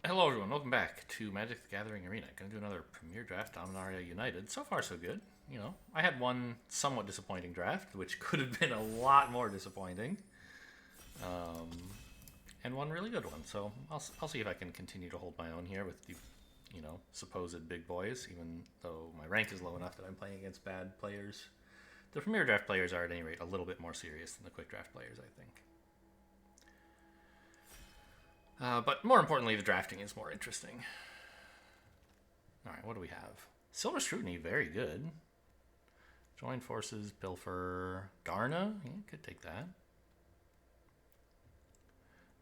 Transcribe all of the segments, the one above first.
Hello everyone, welcome back to Magic the Gathering Arena. Gonna do another Premier Draft Dominaria United. So far so good. You know, I had one somewhat disappointing draft, which could have been a lot more disappointing. Um, and one really good one. So I'll see if I can continue to hold my own here with the, supposed big boys, even though my rank is low enough that I'm playing against bad players. The Premier Draft players are at any rate a little bit more serious than the Quick Draft players, I think. But more importantly, the drafting is more interesting. All right, what do we have? Silver Scrutiny, very good. Join Forces, Pilfer, Garna. Yeah, could take that.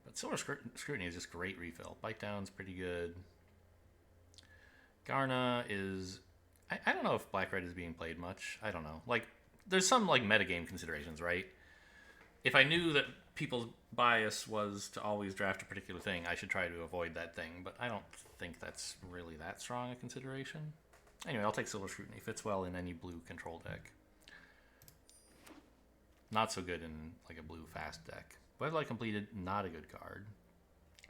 But Silver Scrutiny is just great refill. Bite Down's pretty good. Garna is... I don't know if Black Red is being played much. I don't know. Like, there's some, like, metagame considerations, right? If I knew that people's bias was to always draft a particular thing, I should try to avoid that thing. But I don't think that's really that strong a consideration. Anyway, I'll take Silver Scrutiny. Fits well in any blue control deck. Not so good in like a blue fast deck. Weatherlight Completed, not a good card.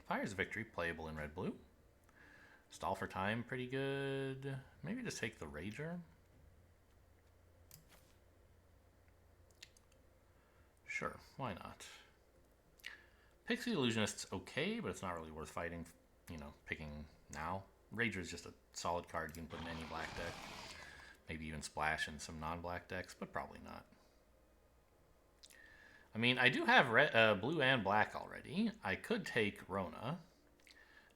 Fire's Victory, playable in red-blue. Stall for Time, pretty good. Maybe just take the Rager. Sure, why not? Pixie Illusionist's okay, but it's not really worth fighting, picking now. Rager is just a solid card you can put in any black deck. Maybe even splash in some non-black decks, but probably not. I mean, I do have blue and black already. I could take Rona.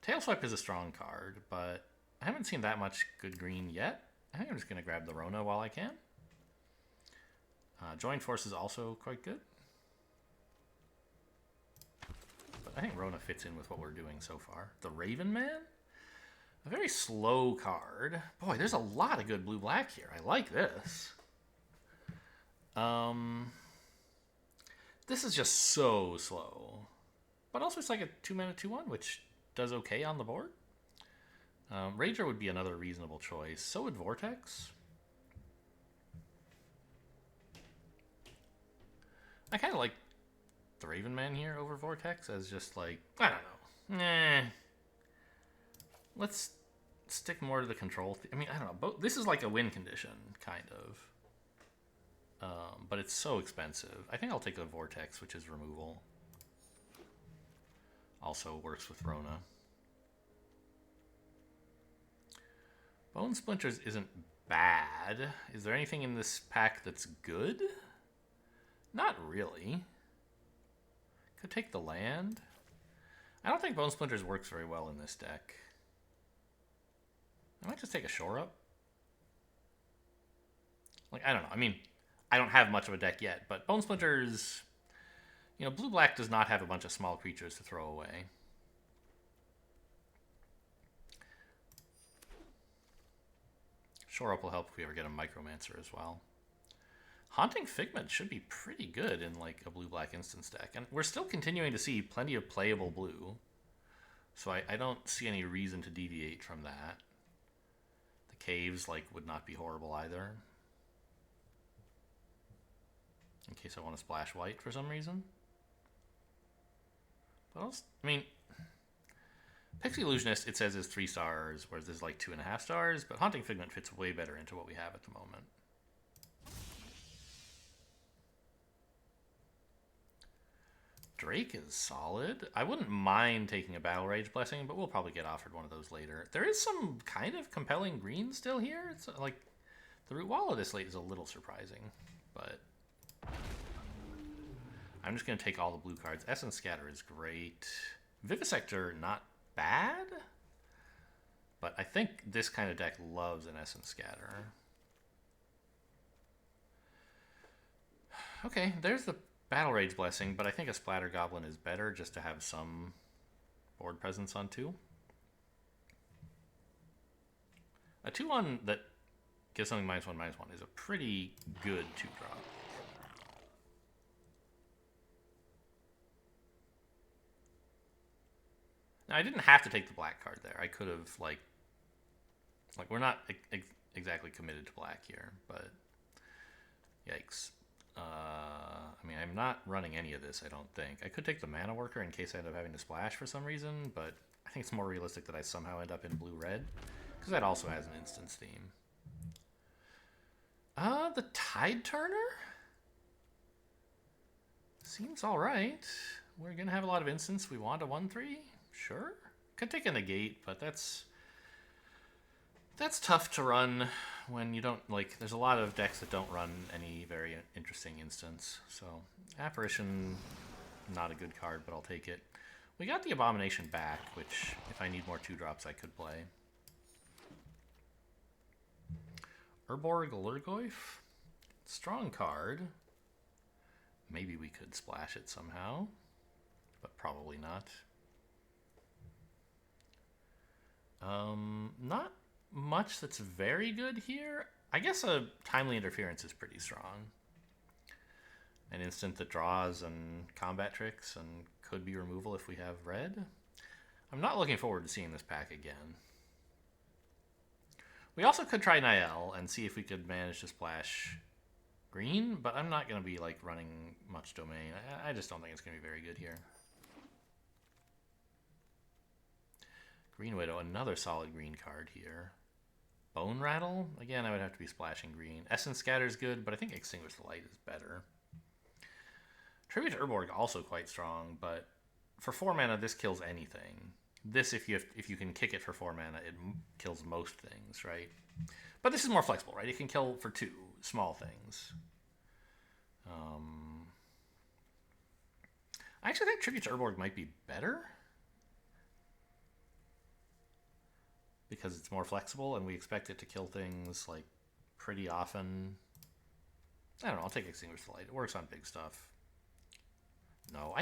Tailswipe is a strong card, but I haven't seen that much good green yet. I think I'm just going to grab the Rona while I can. Join Force is also quite good. But I think Rona fits in with what we're doing so far. The Raven Man? A very slow card. Boy, there's a lot of good blue-black here. I like this. This is just so slow. But also it's like a 2-mana 2/1, which does okay on the board. Rager would be another reasonable choice. So would Vortex. I kind of like the Raven Man here over Vortex as just like, I don't know. Let's stick more to the control. I mean, I don't know. This is like a win condition, kind of. But it's so expensive. I think I'll take the Vortex, which is removal. Also works with Rona. Bone Splinters isn't bad. Is there anything in this pack that's good? Not really. Could take the land. I don't think Bone Splinters works very well in this deck. I might just take a Shore Up. Like, I don't know. I mean, I don't have much of a deck yet, but Bone Splinters... blue-black does not have a bunch of small creatures to throw away. Shore Up will help if we ever get a Micromancer as well. Haunting Figment should be pretty good in like a blue-black instance deck. And we're still continuing to see plenty of playable blue. So I don't see any reason to deviate from that. The Caves would not be horrible either. In case I want to splash white for some reason. What else? I mean, Pixie Illusionist, it says is 3 stars, whereas this is like 2.5 stars, but Haunting Figment fits way better into what we have at the moment. Drake is solid. I wouldn't mind taking a Battle Rage Blessing, but we'll probably get offered one of those later. There is some kind of compelling green still here. It's like the Root Wall of this late is a little surprising, but I'm just going to take all the blue cards. Essence Scatter is great. Vivisector, not bad, but I think this kind of deck loves an Essence Scatter. Okay, there's the Battle Rage Blessing, but I think a Splatter Goblin is better just to have some board presence on 2. A 2/1 that gives something -1/-1 is a pretty good 2-drop. Now, I didn't have to take the black card there. I could have, like we're not exactly committed to black here, but yikes. I mean, I'm not running any of this, I don't think. I could take the Mana Worker in case I end up having to splash for some reason, but I think it's more realistic that I somehow end up in blue-red, because that also has an instance theme. The Tide Turner? Seems alright. We're going to have a lot of instance. We want a 1-3? Sure. Could take a negate, but that's tough to run when you don't, like, there's a lot of decks that don't run any very interesting instance. So, Apparition, not a good card, but I'll take it. We got the Abomination back, which, if I need more 2-drops, I could play. Urborg Lurgoyf? Strong card. Maybe we could splash it somehow, but probably not. Not much that's very good here. I guess a Timely Interference is pretty strong. An instant that draws and combat tricks and could be removal if we have red. I'm not looking forward to seeing this pack again. We also could try Niall and see if we could manage to splash green, but I'm not going to be like running much domain. I just don't think it's going to be very good here. Green Widow, another solid green card here. Bone Rattle? Again, I would have to be splashing green. Essence Scatter is good, but I think Extinguish the Light is better. Tribute to Urborg also quite strong, but for 4 mana, this kills anything. This, if you can kick it for 4 mana, it kills most things, right? But this is more flexible, right? It can kill for 2 small things. I actually think Tribute to Urborg might be better, because it's more flexible and we expect it to kill things like pretty often. I don't know, I'll take Extinguish the Light. It works on big stuff. No,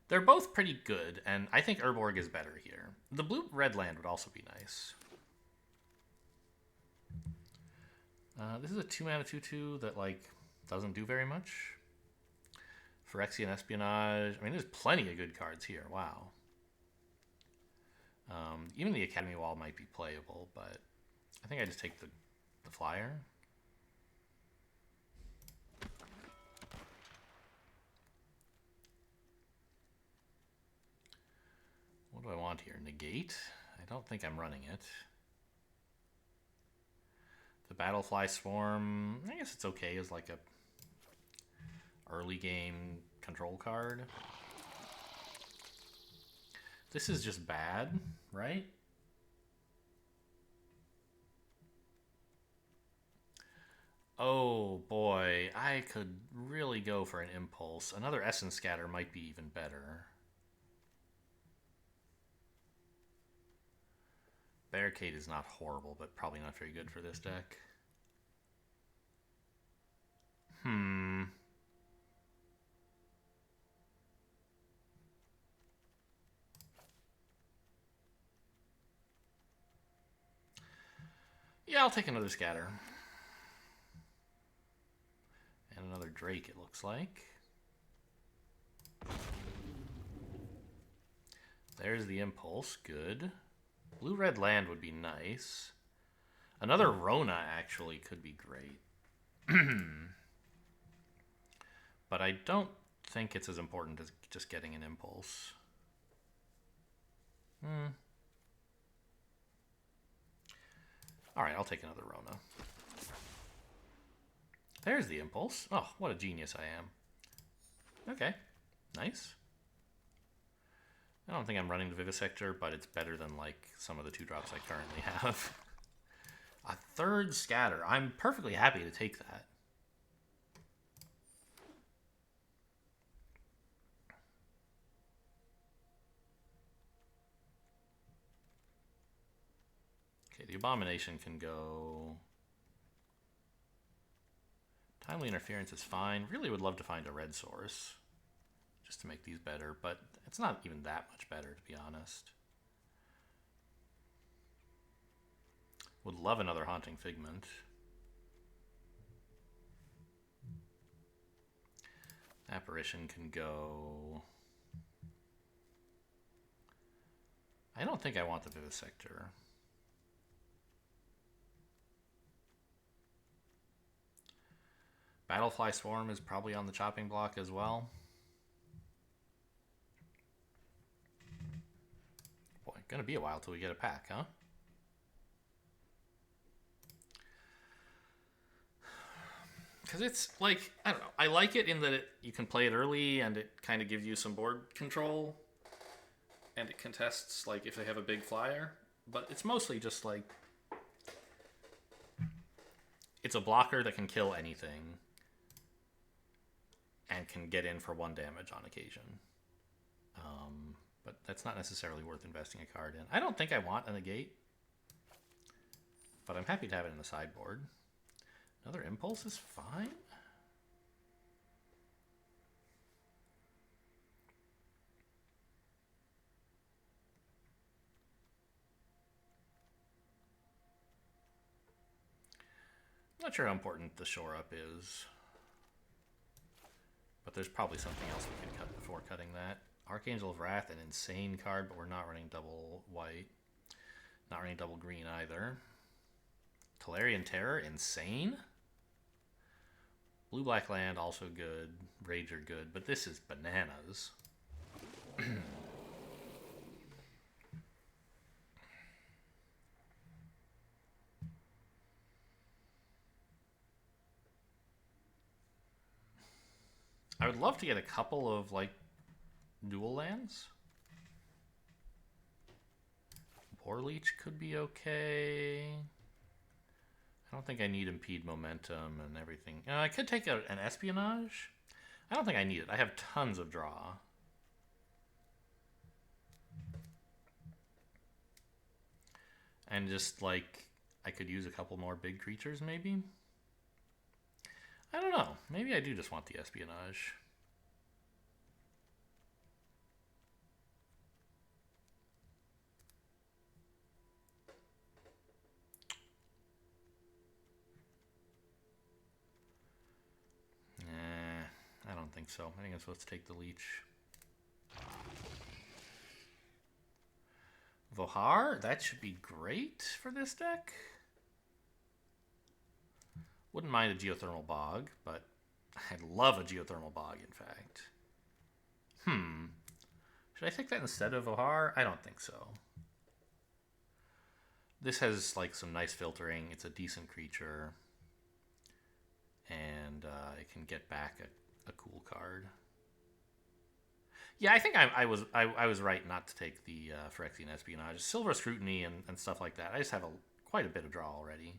they're both pretty good, and I think Urborg is better here. The blue-red land would also be nice. This is a 2-mana 2/2 that, like, doesn't do very much. Phyrexian Espionage. I mean, there's plenty of good cards here. Wow. Even the Academy Wall might be playable, but I think I just take the flyer. What do I want here? Negate? I don't think I'm running it. The Battlefly Swarm, I guess it's okay as like a early game control card. This is just bad, right? Oh boy, I could really go for an Impulse. Another Essence Scatter might be even better. Barricade is not horrible, but probably not very good for this deck. Yeah, I'll take another Scatter. And another Drake, it looks like. There's the Impulse, good. Blue-red land would be nice. Another Rona actually could be great. But I don't think it's as important as just getting an Impulse. Alright, I'll take another Rona. There's the Impulse. Oh, what a genius I am. Okay, nice. I don't think I'm running the Vivisector, but it's better than, like, some of the 2-drops I currently have. A third Scatter. I'm perfectly happy to take that. Okay, the Abomination can go. Timely Interference is fine. Really would love to find a red source just to make these better, but it's not even that much better, to be honest. Would love another Haunting Figment. Apparition can go. I don't think I want the Vivisector. Battlefly Swarm is probably on the chopping block as well. Gonna be a while till we get a pack, huh? Because it's like, I don't know. I like it in that you can play it early and it kind of gives you some board control. And it contests, like, if they have a big flyer. But it's mostly just, like, it's a blocker that can kill anything. And can get in for 1 damage on occasion. But that's not necessarily worth investing a card in. I don't think I want a negate. But I'm happy to have it in the sideboard. Another impulse is fine. I'm not sure how important the shore up is. But there's probably something else we can cut before cutting that. Archangel of Wrath, an insane card, but we're not running double white. Not running double green either. Tolarian Terror, insane. Blue-black land, also good. Rager, good. But this is bananas. I would love to get a couple of, like, dual lands. War Leech could be okay. I don't think I need Impede Momentum and everything. I could take an Espionage. I don't think I need it. I have tons of draw. And just, like, I could use a couple more big creatures, maybe? I don't know. Maybe I do just want the Espionage. I don't think so. I think I'm supposed to take the Leech. Vohar, that should be great for this deck. Wouldn't mind a Geothermal Bog, but I'd love a Geothermal Bog, in fact. Should I take that instead of Vohar? I don't think so. This has, like, some nice filtering. It's a decent creature. And it can get back a cool card. Yeah, I think I was right not to take the Phyrexian Espionage. Silver Scrutiny and stuff like that. I just have quite a bit of draw already.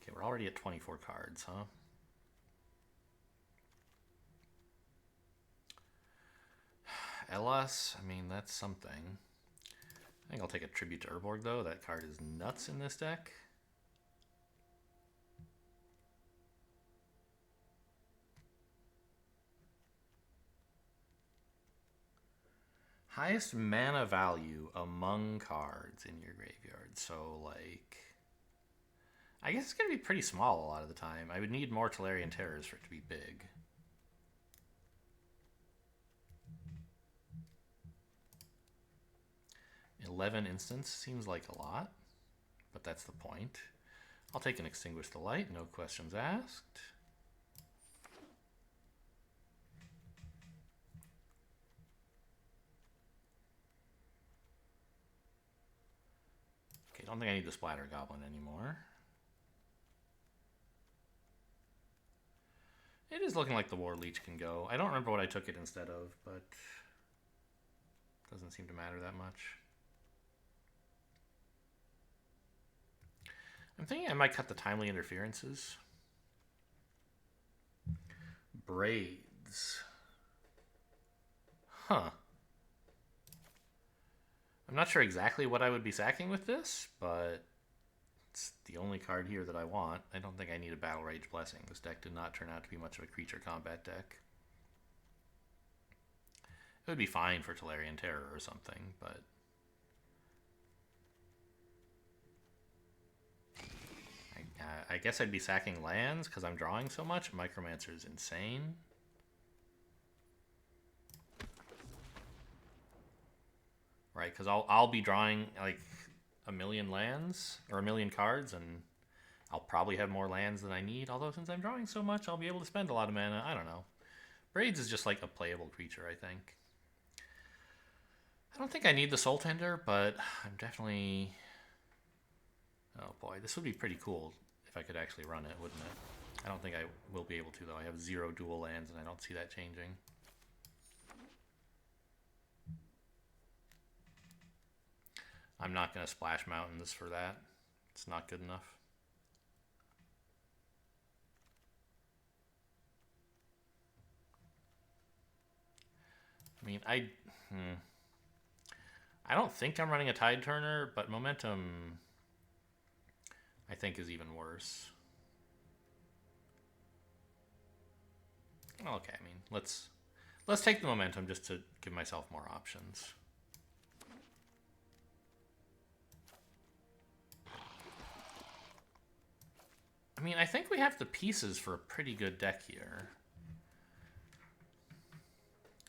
Okay, we're already at 24 cards, huh? Elas, I mean, that's something. I think I'll take a Tribute to Urborg, though. That card is nuts in this deck. Highest mana value among cards in your graveyard. So, like, I guess it's going to be pretty small a lot of the time. I would need more Tolarian Terrors for it to be big. $11 instants seems like a lot, but that's the point. I'll take an Extinguish the Light, no questions asked. Okay, I don't think I need the Splatter Goblin anymore. It is looking like the War Leech can go. I don't remember what I took it instead of, but doesn't seem to matter that much. I'm thinking I might cut the Timely Interferences. Braids. Huh. I'm not sure exactly what I would be sacking with this, but it's the only card here that I want. I don't think I need a Battle Rage Blessing. This deck did not turn out to be much of a creature combat deck. It would be fine for Tolarian Terror or something, but I guess I'd be sacking lands because I'm drawing so much. Micromancer is insane. Right, because I'll be drawing like a million lands or a million cards, and I'll probably have more lands than I need. Although since I'm drawing so much, I'll be able to spend a lot of mana. I don't know. Braids is just like a playable creature, I think. I don't think I need the Soul Tender, but I'm definitely... Oh boy, this would be pretty cool if I could actually run it, wouldn't it? I don't think I will be able to, though. I have 0 dual lands, and I don't see that changing. I'm not going to Splash Mountains for that. It's not good enough. I mean, I don't think I'm running a Tide Turner, but Momentum, I think, is even worse. Okay, I mean, let's take the Momentum just to give myself more options. I mean, I think we have the pieces for a pretty good deck here.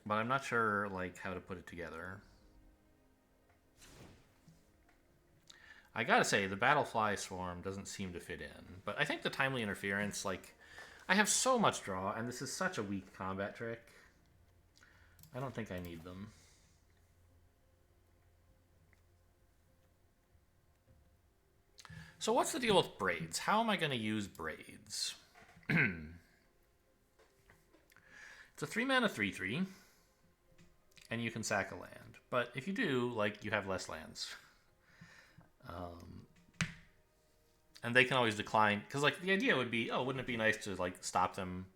But I'm not sure, like, how to put it together. I gotta say, the Battlefly Swarm doesn't seem to fit in. But I think the Timely Interference, like, I have so much draw, and this is such a weak combat trick. I don't think I need them. So what's the deal with Braids? How am I going to use Braids? It's a 3-mana 3/3, and you can sack a land. But if you do, like, you have less lands. And they can always decline, because, like, the idea would be, oh, wouldn't it be nice to, like, stop them,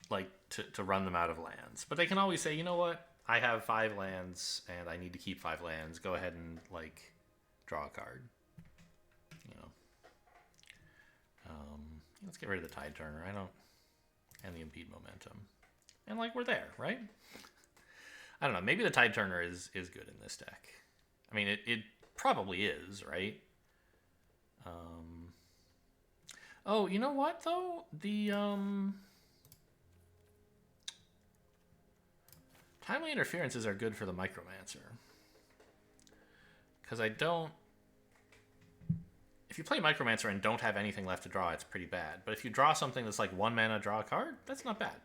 like, to run them out of lands? But they can always say, you know what? I have 5 lands, and I need to keep 5 lands. Go ahead and, like, draw a card. You know. Let's get rid of the Tide Turner. And the Impede Momentum. And, like, we're there, right? I don't know. Maybe the Tide Turner is good in this deck. I mean, it probably is, right? Oh, you know what, though? The Timely Interferences are good for the Micromancer. Because I don't... If you play Micromancer and don't have anything left to draw, it's pretty bad. But if you draw something that's like 1 mana, draw a card, that's not bad.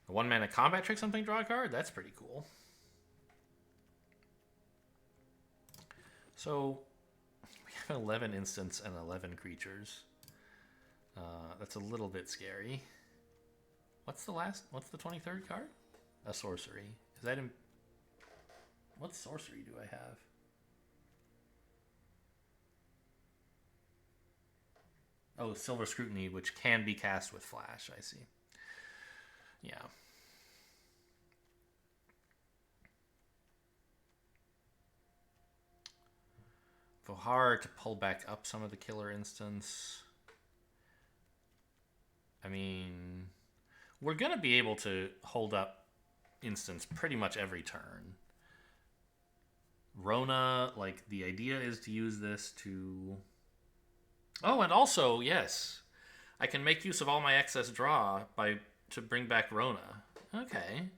A 1 mana combat trick something, draw a card, that's pretty cool. So we have 11 instants and 11 creatures. That's a little bit scary. What's the 23rd card? A sorcery. Is that in... What sorcery do I have? Oh, Silver Scrutiny, which can be cast with Flash, I see. Yeah. Vohar to pull back up some of the killer instants. I mean, we're going to be able to hold up instants pretty much every turn. Rona, like, the idea is to use this to... Oh, and also, yes, I can make use of all my excess draw to bring back Rona. Okay.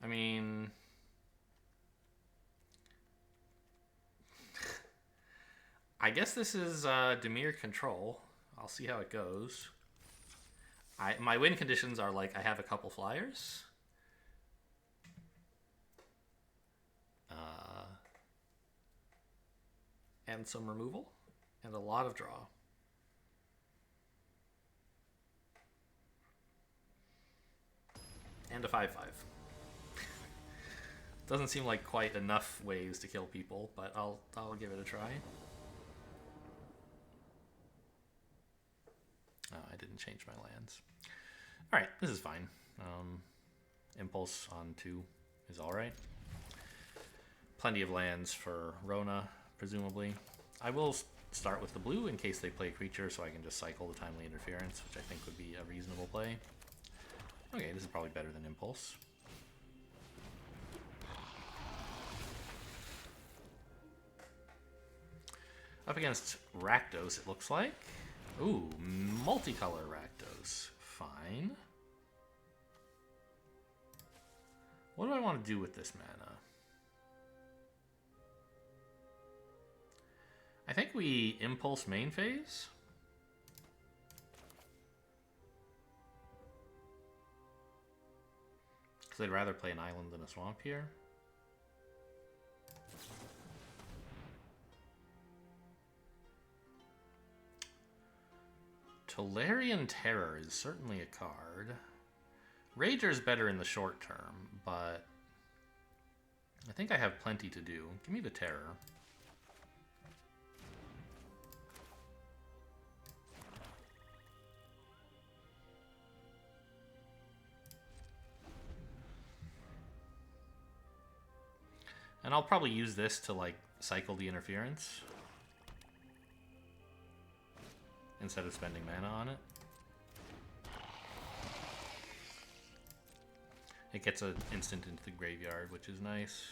I mean... I guess this is Dimir Control. I'll see how it goes. My win conditions are, like, I have a couple flyers. And some removal. And a lot of draw. And a 5/5. Doesn't seem like quite enough ways to kill people, but I'll give it a try. Oh, I didn't change my lands. Alright, this is fine. Impulse on 2 is alright. Plenty of lands for Rona, presumably. I will start with the blue in case they play a creature, so I can just cycle the Timely Interference, which I think would be a reasonable play. Okay, this is probably better than Impulse. Up against Rakdos, it looks like. Ooh, multicolor Rakdos. Fine. What do I want to do with this mana? I think we Impulse main phase. Because I'd rather play an island than a swamp here. Tolarian Terror is certainly a card. Rager's better in the short term, but I think I have plenty to do. Give me the Terror. And I'll probably use this to, like, cycle the interference instead of spending mana on it. It gets an instant into the graveyard, which is nice.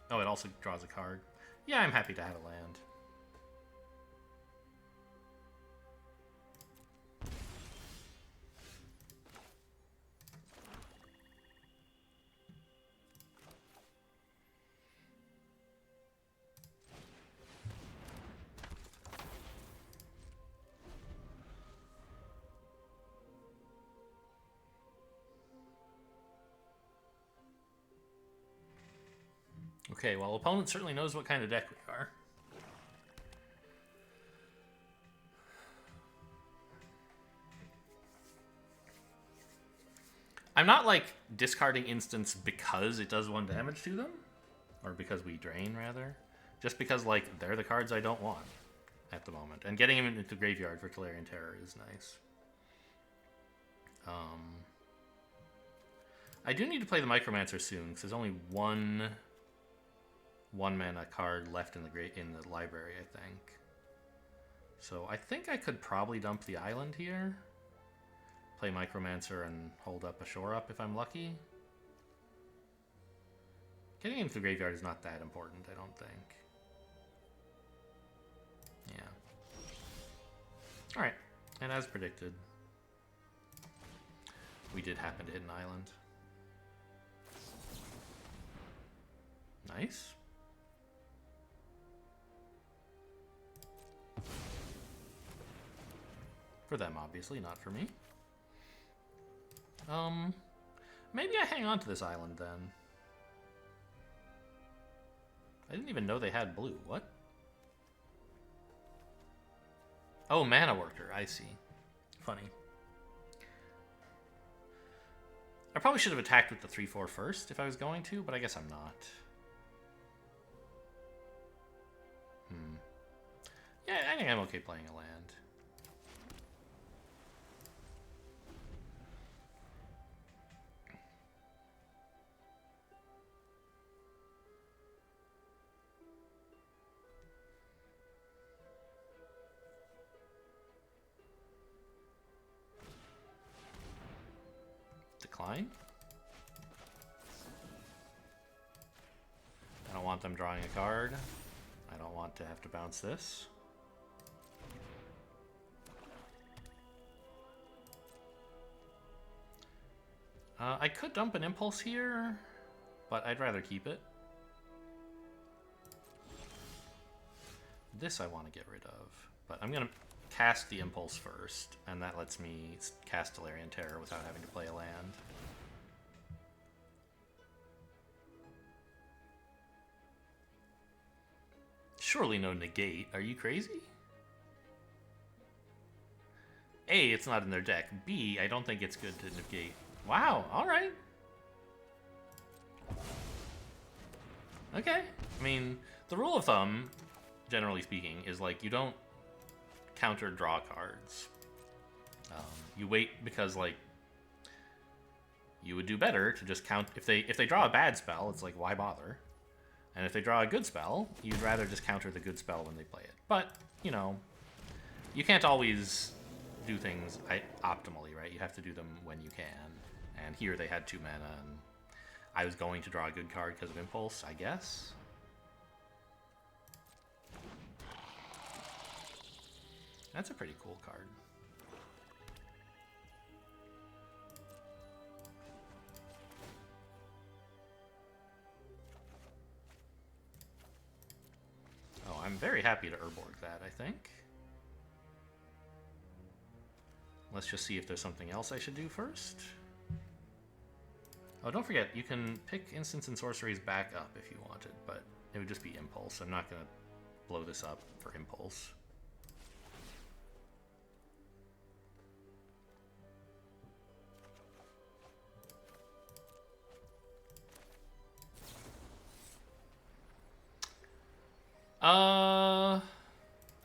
Oh, it also draws a card. Yeah, I'm happy to have a land. Okay, well, opponent certainly knows what kind of deck we are. I'm not, like, discarding instants because it does 1 damage to them. Or because we drain, rather. Just because, like, they're the cards I don't want at the moment. And getting them into the graveyard for Tolarian Terror is nice. I do need to play the Micromancer soon, because there's only one mana card left in the library, I think. So I think I could probably dump the island here, play Micromancer, and hold up a shore up if I'm lucky. Getting into the graveyard is not that important, I don't think. Yeah. Alright, and as predicted, we did happen to hit an island. Nice. For them, obviously, not for me. Maybe I hang on to this island, then. I didn't even know they had blue. What? Oh, Mana Worker. I see. Funny. I probably should have attacked with the 3/4 first if I was going to, but I guess I'm not. Yeah, I think I'm okay playing a land. Decline. I don't want them drawing a card. I don't want to have to bounce this. I could dump an Impulse here, but I'd rather keep it. This I want to get rid of, but I'm going to cast the Impulse first, and that lets me cast Tolarian Terror without having to play a land. Surely no negate. Are you crazy? A, it's not in their deck. B, I don't think it's good to negate. Wow, alright. Okay. I mean, the rule of thumb, generally speaking, is like you don't counter draw cards. You wait because, like, you would do better to just count. If they draw a bad spell, it's like, why bother? And if they draw a good spell, you'd rather just counter the good spell when they play it. But, you know, you can't always do things optimally, right? You have to do them when you can. And here they had 2 mana, and I was going to draw a good card because of Impulse, I guess. That's a pretty cool card. I'm very happy to Urborg that, I think. let's just see if there's something else I should do first. Oh, don't forget, you can pick instants and sorceries back up if you wanted, but it would just be impulse. I'm not going to blow this up for impulse.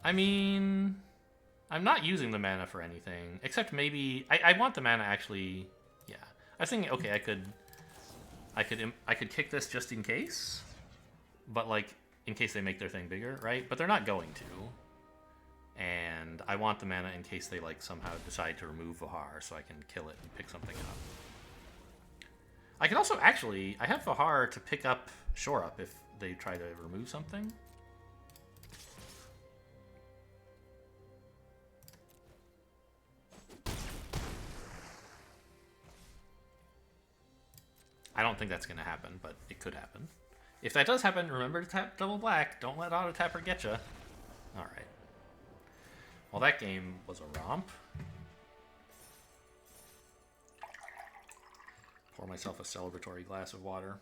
I mean, I'm not using the mana for anything, except maybe I want the mana actually. Yeah, I was thinking, okay, I could kick this just in case, but like in case they make their thing bigger, right? But they're not going to, and I want the mana in case they like somehow decide to remove Vahar, so I can kill it and pick something up. I can also actually, I have Vahar to pick up Shore Up if they try to remove something. I don't think that's going to happen, but it could happen. If that does happen, remember to tap double black. Don't let auto tapper get you. All right. Well, that game was a romp. Pour myself a celebratory glass of water.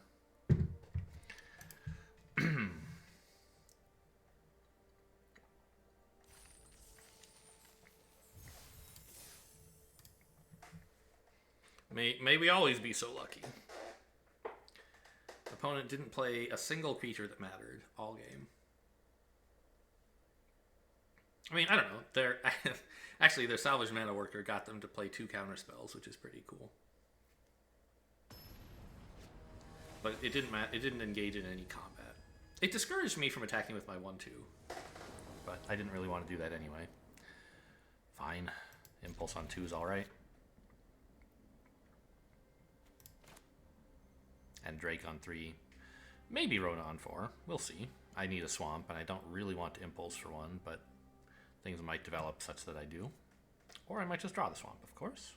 May we always be so lucky. Opponent didn't play a single creature that mattered all game. I mean, I don't know. Actually, their salvage mana worker got them to play 2 counter spells, which is pretty cool. But it didn't engage in any combat. It discouraged me from attacking with my 1/2, but I didn't really want to do that anyway. Fine, impulse on 2 is all right. And Drake on 3. Maybe Rona on 4. We'll see. I need a swamp, and I don't really want to impulse for 1, but things might develop such that I do. Or I might just draw the swamp, of course.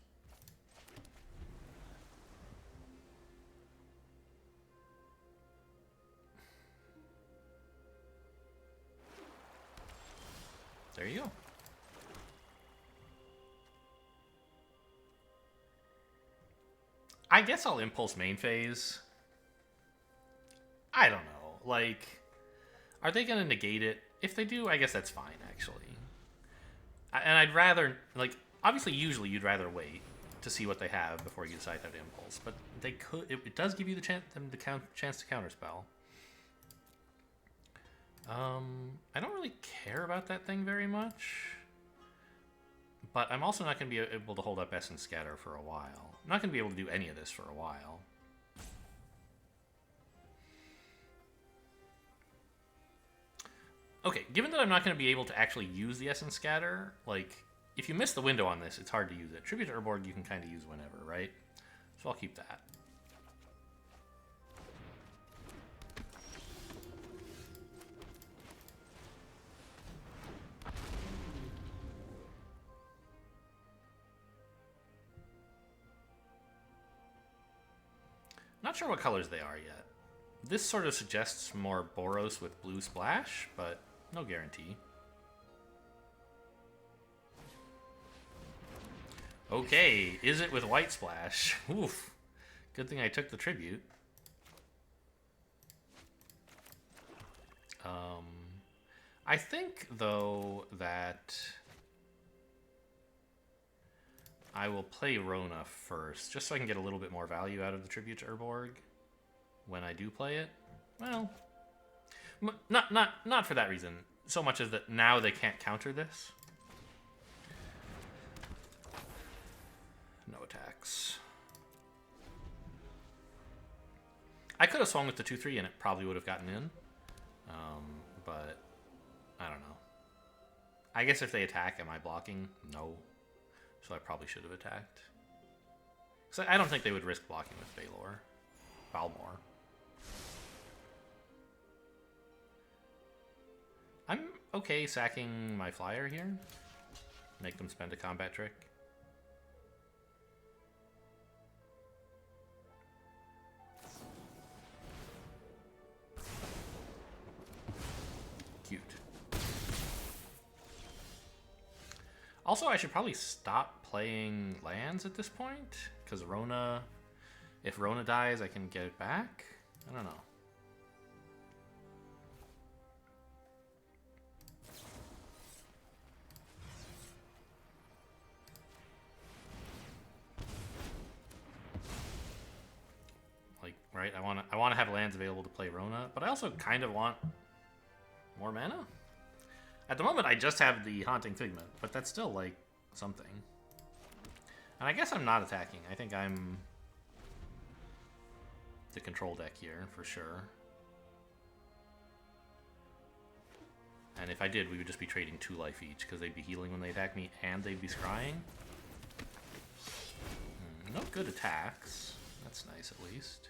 There you go. I guess I'll impulse main phase. I don't know. Like, are they going to negate it? If they do, I guess that's fine, actually. And I'd rather, like, obviously, usually you'd rather wait to see what they have before you decide how to impulse. But they could. It does give you the chance to counterspell. I don't really care about that thing very much. But I'm also not going to be able to hold up Essence Scatter for a while. I'm not going to be able to do any of this for a while. Okay, given that I'm not going to be able to actually use the Essence Scatter, like, if you miss the window on this, it's hard to use it. Tribute to Urborg you can kind of use whenever, right? So I'll keep that. Not sure what colors they are yet. This sort of suggests more Boros with blue splash, but no guarantee. Okay, is it with white splash? Oof. Good thing I took the tribute. I think, though, that I will play Rona first, just so I can get a little bit more value out of the tribute to Urborg when I do play it. Well, not for that reason, so much as that now they can't counter this. No attacks. I could have swung with the 2/3 and it probably would have gotten in, but I don't know. I guess if they attack, am I blocking? No. So I probably should have attacked. So I don't think they would risk blocking with Balmor. I'm okay sacking my flyer here. Make them spend a combat trick. Cute. Also, I should probably stop playing lands at this point, because Rona, if Rona dies, I can get it back? I don't know. Like, right, I want to have lands available to play Rona, but I also kind of want more mana. At the moment, I just have the Haunting Figment, but that's still, like, something. And I guess I'm not attacking. I think I'm the control deck here, for sure. And if I did, we would just be trading 2 life each, because they'd be healing when they attack me, and they'd be scrying. No good attacks. That's nice, at least.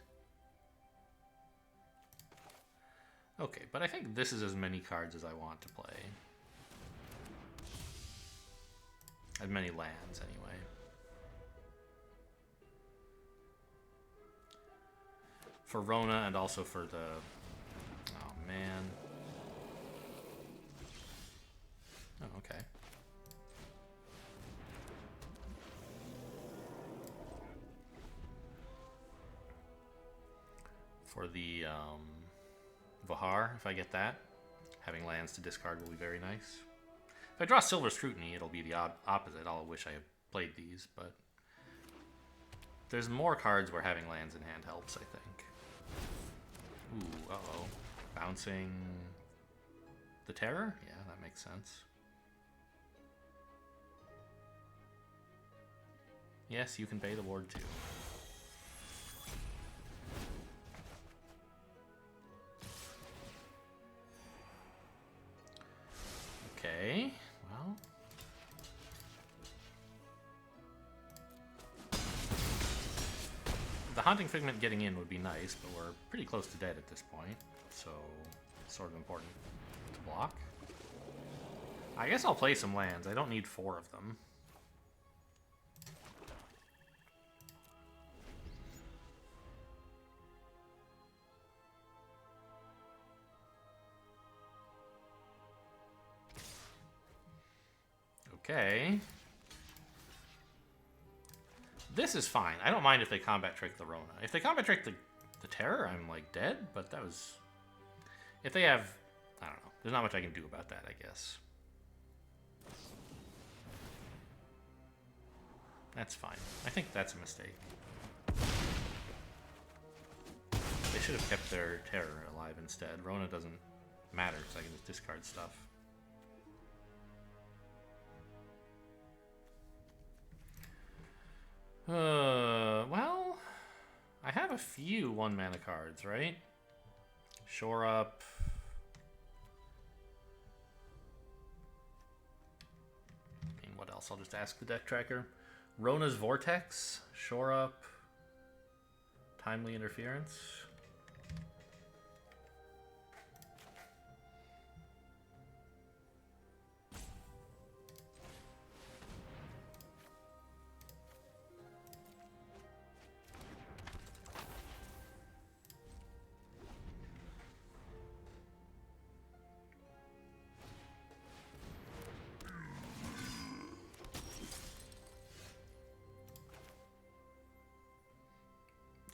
Okay, but I think this is as many cards as I want to play. As many lands, anyway. For Rona, and also for the... Oh, man. Oh, okay. For the, Vahar, if I get that, having lands to discard will be very nice. If I draw Silver Scrutiny, it'll be the opposite. I'll wish I had played these, but there's more cards where having lands in hand helps, I think. Ooh, uh-oh. Bouncing the Terror? Yeah, that makes sense. Yes, you can pay the ward too. Okay, well. The Haunting Figment getting in would be nice, but we're pretty close to dead at this point, so it's sort of important to block. I guess I'll play some lands. I don't need 4 of them. Okay. This is fine. I don't mind if they combat trick the Rona. If they combat trick the Terror, I'm like dead, but that was... If they have... I don't know. There's not much I can do about that, I guess. That's fine. I think that's a mistake. They should have kept their Terror alive instead. Rona doesn't matter because I can just discard stuff. Well, I have a few 1-mana cards, right? Shore Up. I mean, what else? I'll just ask the deck tracker. Rona's Vortex, Shore Up, Timely Interference.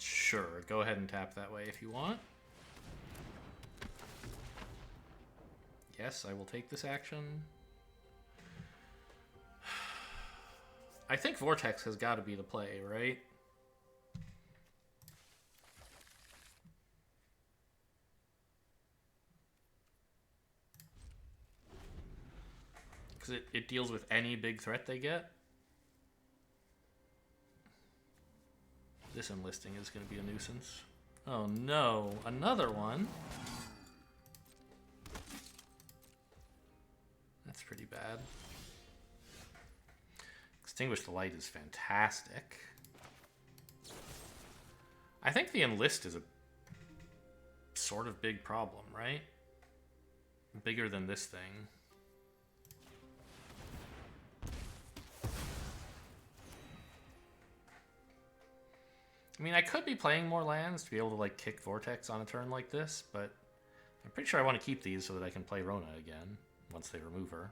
Sure, go ahead and tap that way if you want. Yes, I will take this action. I think Vortex has got to be the play, right? Because it deals with any big threat they get. This enlisting is going to be a nuisance. Oh no, another one. That's pretty bad. Extinguish the Light is fantastic. I think the enlist is a sort of big problem, right? Bigger than this thing. I mean, I could be playing more lands to be able to, like, kick Vortex on a turn like this, but I'm pretty sure I want to keep these so that I can play Rona again once they remove her.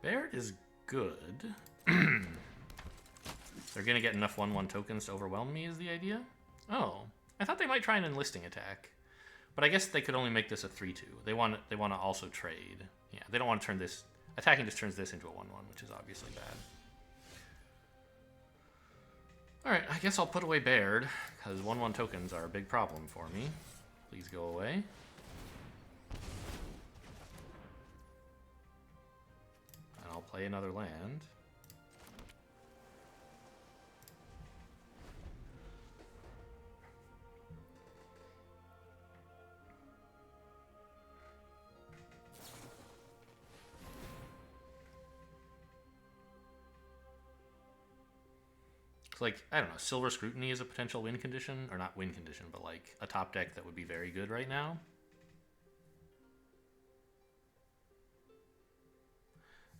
Baird is good. They're going to get enough 1/1 tokens to overwhelm me is the idea? Oh, I thought they might try an enlisting attack. But I guess they could only make this a 3/2. They want to also trade. Yeah, they don't want to turn this... Attacking just turns this into a 1/1, which is obviously bad. Alright, I guess I'll put away Baird, because 1/1 tokens are a big problem for me. Please go away. And I'll play another land. Like, I don't know, Silver Scrutiny is a potential win condition, or not win condition, but like a top deck that would be very good right now.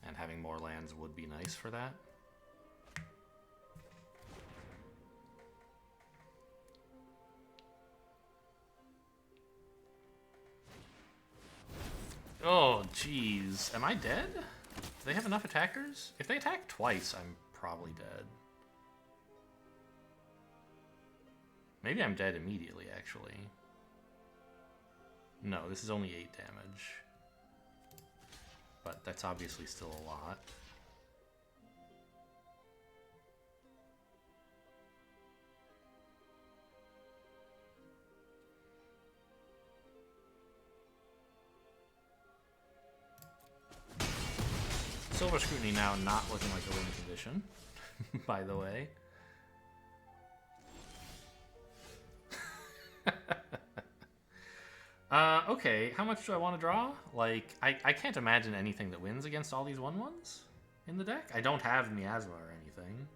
And having more lands would be nice for that. Oh, jeez. Am I dead? Do they have enough attackers? If they attack twice, I'm probably dead. Maybe I'm dead immediately, actually. No, this is only 8 damage. But that's obviously still a lot. Silver Scrutiny now not looking like a win condition, by the way. Okay, how much do I want to draw? Like, I can't imagine anything that wins against all these 1/1s in the deck. I don't have Miasma or anything.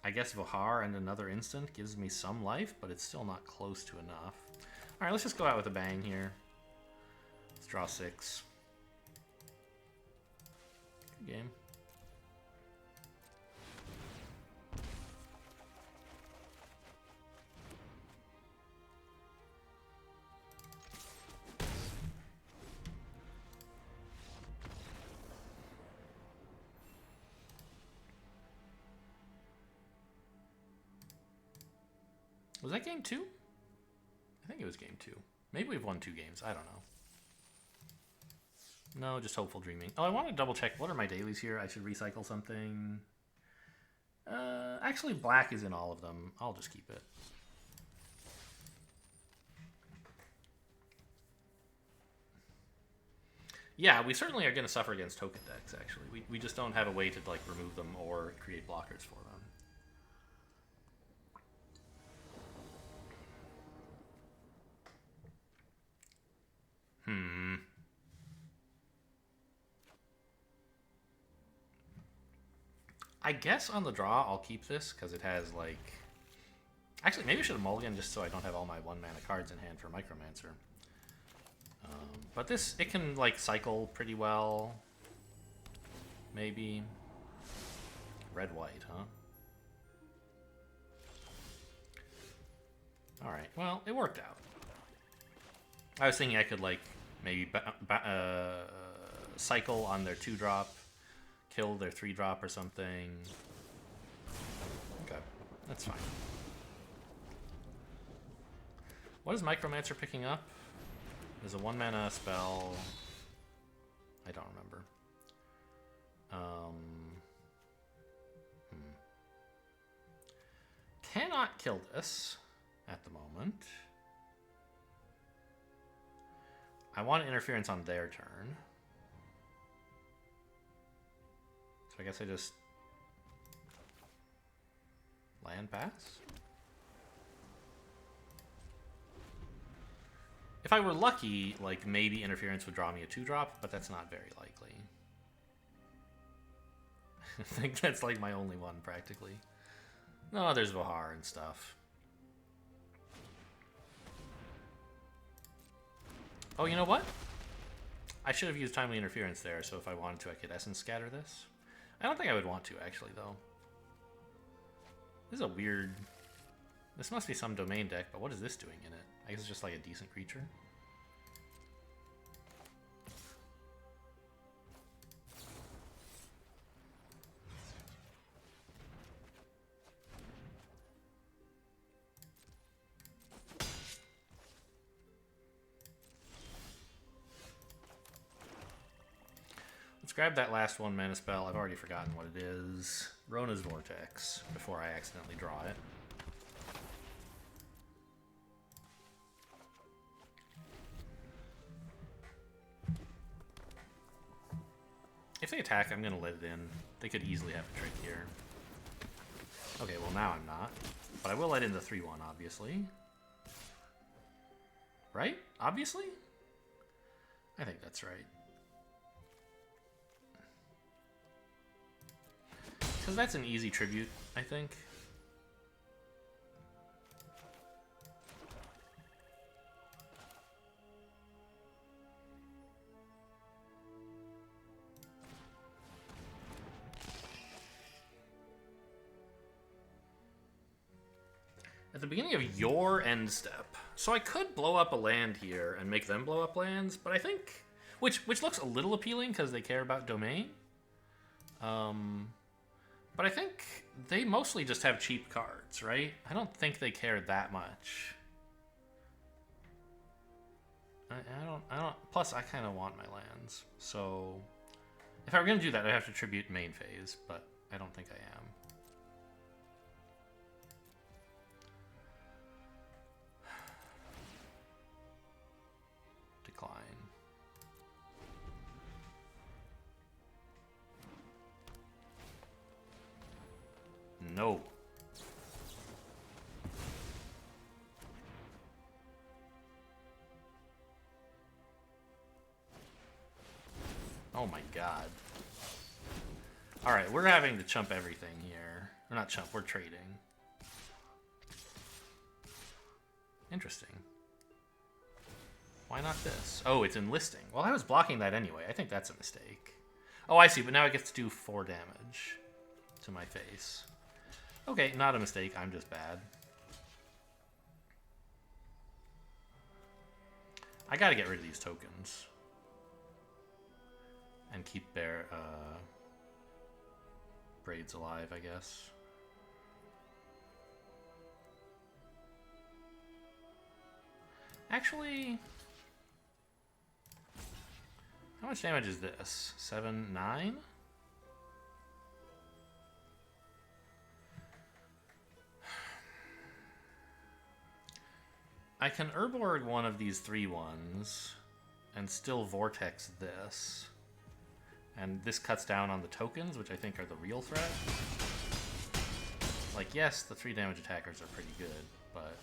I guess Vohar and another instant gives me some life, but it's still not close to enough. Alright, let's just go out with a bang here. Let's draw 6. Good game. Was that game 2? I think it was game 2. Maybe we've won 2 games. I don't know. No, just hopeful dreaming. Oh, I want to double check. What are my dailies here? I should recycle something. Actually, black is in all of them. I'll just keep it. Yeah, we certainly are going to suffer against token decks, actually. We just don't have a way to like remove them or create blockers for them. I guess on the draw, I'll keep this, because it has, like... Actually, maybe I should have mulliganed just so I don't have all my 1-mana cards in hand for Micromancer. But this, it can, like, cycle pretty well. Maybe. Red-white, huh? Alright, well, it worked out. I was thinking I could, like, maybe cycle on their 2-drop, kill their 3-drop or something. Okay, that's fine. What is Micromancer picking up? There's a 1-mana spell. I don't remember. Cannot kill this at the moment. I want interference on their turn. So I guess I just land pass? If I were lucky, like, maybe interference would draw me a 2-drop, but that's not very likely. I think that's like my only one, practically. No, there's Vohar and stuff. Oh, you know what? I should have used Timely Interference there, so if I wanted to, I could Essence Scatter this. I don't think I would want to, actually, though. This is a weird This must be some domain deck, but what is this doing in it? I guess it's just like a decent creature. Let's grab that last 1-mana spell. I've already forgotten what it is. Rona's Vortex, before I accidentally draw it. If they attack, I'm going to let it in. They could easily have a trick here. Okay, well now I'm not. But I will let in the 3-1, obviously. Right? Obviously? I think that's right. Because that's an easy tribute, I think. At the beginning of your end step. So I could blow up a land here and make them blow up lands, but I think... Which looks a little appealing because they care about domain. But I think they mostly just have cheap cards, right? I don't think they care that much. I don't... Plus, I kind of want my lands. So, if I were going to do that, I'd have to tribute main phase, but I don't think I am. Decline. No. Oh my god. Alright, we're having to chump everything here. Or not chump, we're trading. Interesting. Why not this? Oh, it's enlisting. Well, I was blocking that anyway. I think that's a mistake. Oh, I see, but now it gets to do 4 damage to my face. Okay, not a mistake. I'm just bad. I gotta get rid of these tokens. And keep their braids alive, I guess. Actually... How much damage is this? 7, 9? I can Urborg one of these 3-1s and still Vortex this. And this cuts down on the tokens, which I think are the real threat. Like, yes, the 3 damage attackers are pretty good, but...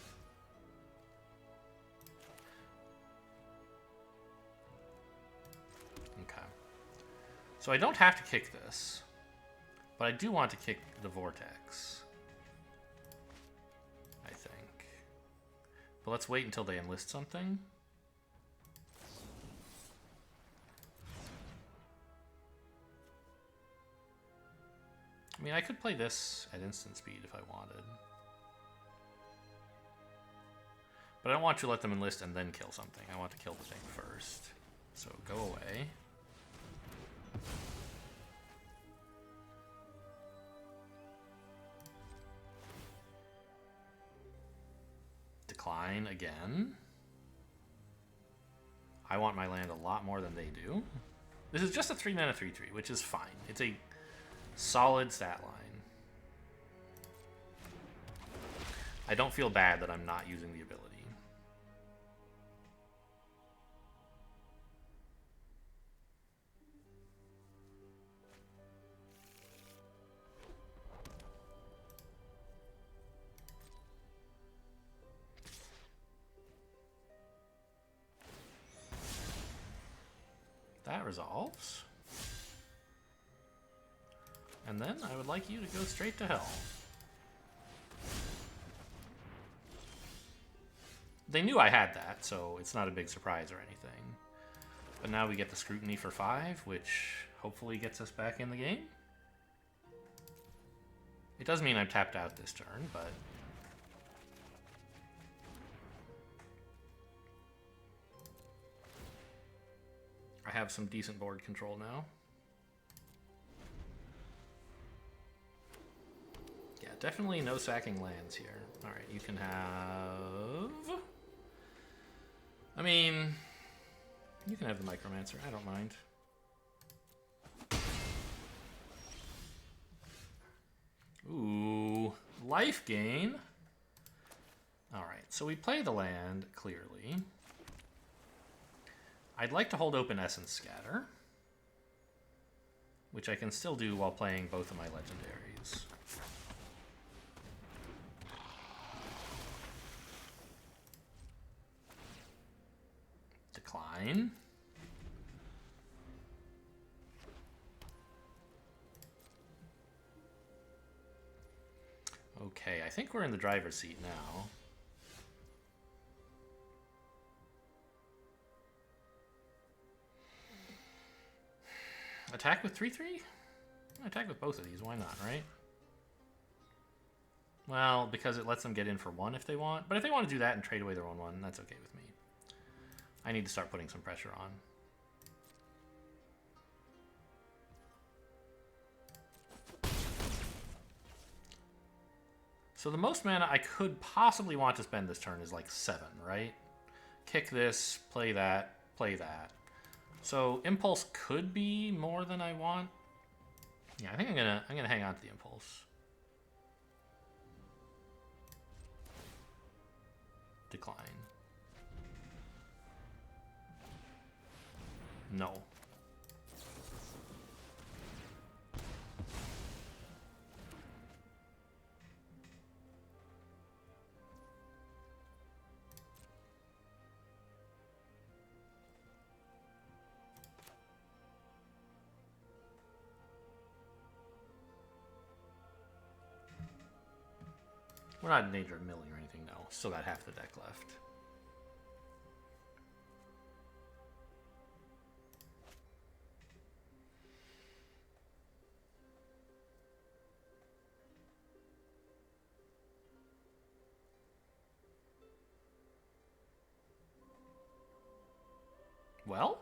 Okay. So I don't have to kick this, but I do want to kick the Vortex. I think. But let's wait until they enlist something. I mean, I could play this at instant speed if I wanted. But I don't want to let them enlist and then kill something. I want to kill the thing first. So go away. Decline again. I want my land a lot more than they do. This is just a 3-mana 3/3, which is fine. It's a solid stat line. I don't feel bad that I'm not using the ability. That resolves. And then I would like you to go straight to hell. They knew I had that, so it's not a big surprise or anything. But now we get the scrutiny for 5, which hopefully gets us back in the game. It does mean I'm tapped out this turn, but I have some decent board control now. Yeah, definitely no sacking lands here. Alright, you can have... I mean, you can have the Micromancer, I don't mind. Ooh, life gain. Alright, so we play the land, clearly. I'd like to hold open Essence Scatter, which I can still do while playing both of my legendaries. Decline. Okay, I think we're in the driver's seat now. Attack with 3/3? Attack with both of these, why not, right? Well, because it lets them get in for 1 if they want. But if they want to do that and trade away their own 1, that's okay with me. I need to start putting some pressure on. So the most mana I could possibly want to spend this turn is like 7, right? Kick this, play that, play that. So Impulse could be more than I want. Yeah, I think I'm gonna hang on to the Impulse. Decline. No. We're not in danger of milling or anything, no. Still got half the deck left. Well?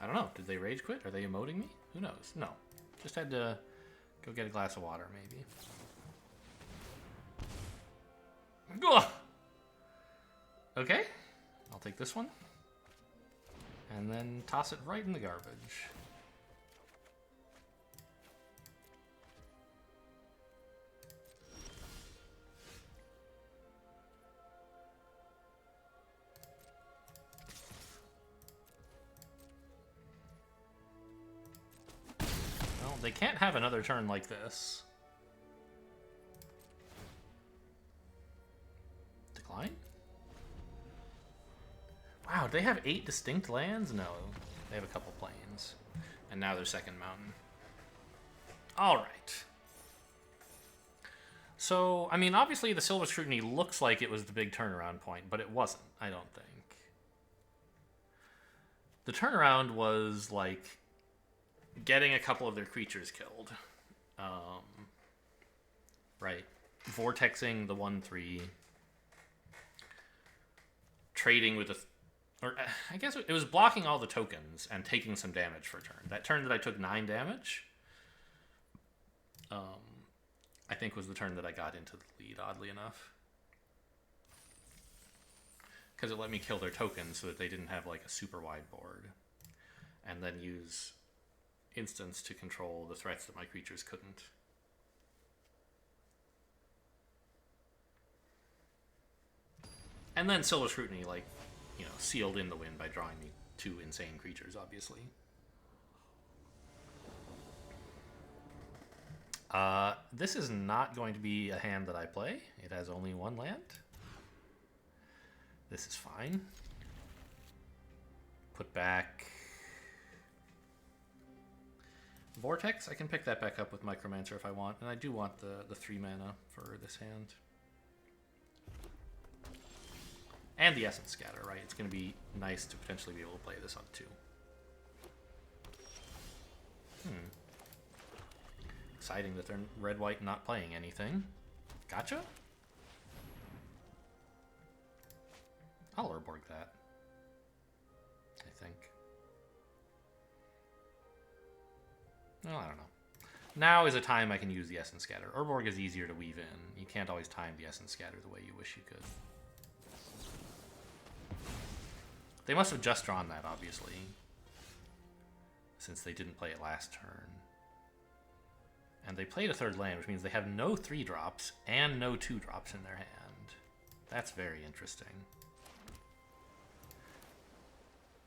I don't know. Did they rage quit? Are they emoting me? Who knows? No. Just had to go get a glass of water, maybe. Ugh! Okay. I'll take this one. And then toss it right in the garbage. Well, they can't have another turn like this. Decline? Wow, do they have 8 distinct lands? No, they have a couple plains. And now their second mountain. Alright. So, I mean, obviously the Silver Scrutiny looks like it was the big turnaround point, but it wasn't, I don't think. The turnaround was, like, getting a couple of their creatures killed. Right. Vortexing the 1/3. Trading with a... Or, I guess it was blocking all the tokens and taking some damage for a turn. That turn that I took 9 damage, I think was the turn that I got into the lead, oddly enough. Because it let me kill their tokens so that they didn't have, like, a super wide board. And then use instants to control the threats that my creatures couldn't. And then Silver Scrutiny, like, you know, sealed in the win by drawing me 2 insane creatures, obviously. This is not going to be a hand that I play. It has only 1 land. This is fine. Put back... Vortex, I can pick that back up with Micromancer if I want. And I do want the 3 mana for this hand. And the Essence Scatter, right? It's going to be nice to potentially be able to play this on 2. deciding that they're red-white not playing anything. Gotcha? I'll Urborg that. I think. Well, I don't know. Now is a time I can use the Essence Scatter. Urborg is easier to weave in. You can't always time the Essence Scatter the way you wish you could. They must have just drawn that, obviously, since they didn't play it last turn. And they played a third land, which means they have no 3-drops and no 2-drops in their hand. That's very interesting.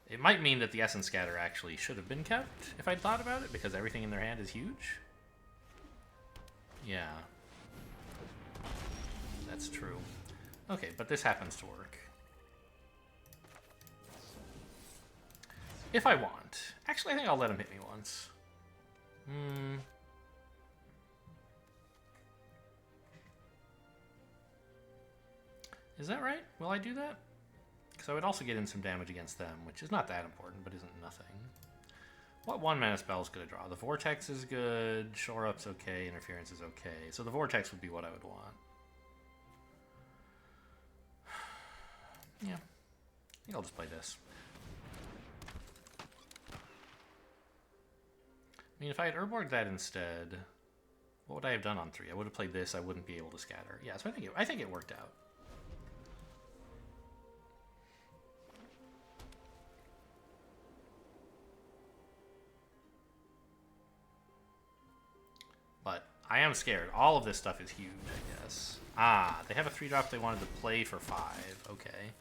It might mean that the Essence Scatter actually should have been kept, if I'd thought about it, because everything in their hand is huge. Yeah. That's true. Okay, but this happens to work. If I want. Actually, I think I'll let him hit me once. Is that right? Will I do that? Because I would also get in some damage against them, which is not that important, but isn't nothing. What 1-mana spell is going to draw? The Vortex is good, Shore Up's okay, Interference is okay. So the Vortex would be what I would want. Yeah. I think I'll just play this. I mean, if I had Urborged that instead, what would I have done on 3? I would have played this, I wouldn't be able to scatter. Yeah, so I think it worked out. But I am scared. All of this stuff is huge, I guess. Ah, they have a 3-drop they wanted to play for 5. Okay.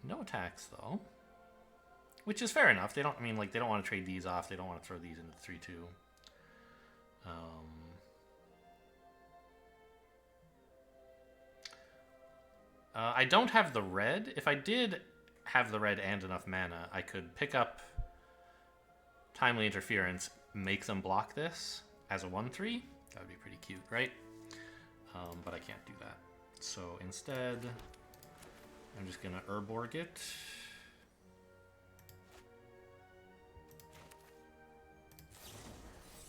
No attacks, though. Which is fair enough. They don't, I mean, like, they don't want to trade these off. They don't want to throw these into 3-2. I don't have the red. If I did have the red and enough mana, I could pick up Timely Interference, make them block this as a 1/3. That would be pretty cute, right? But I can't do that. So instead, I'm just going to Urborg it.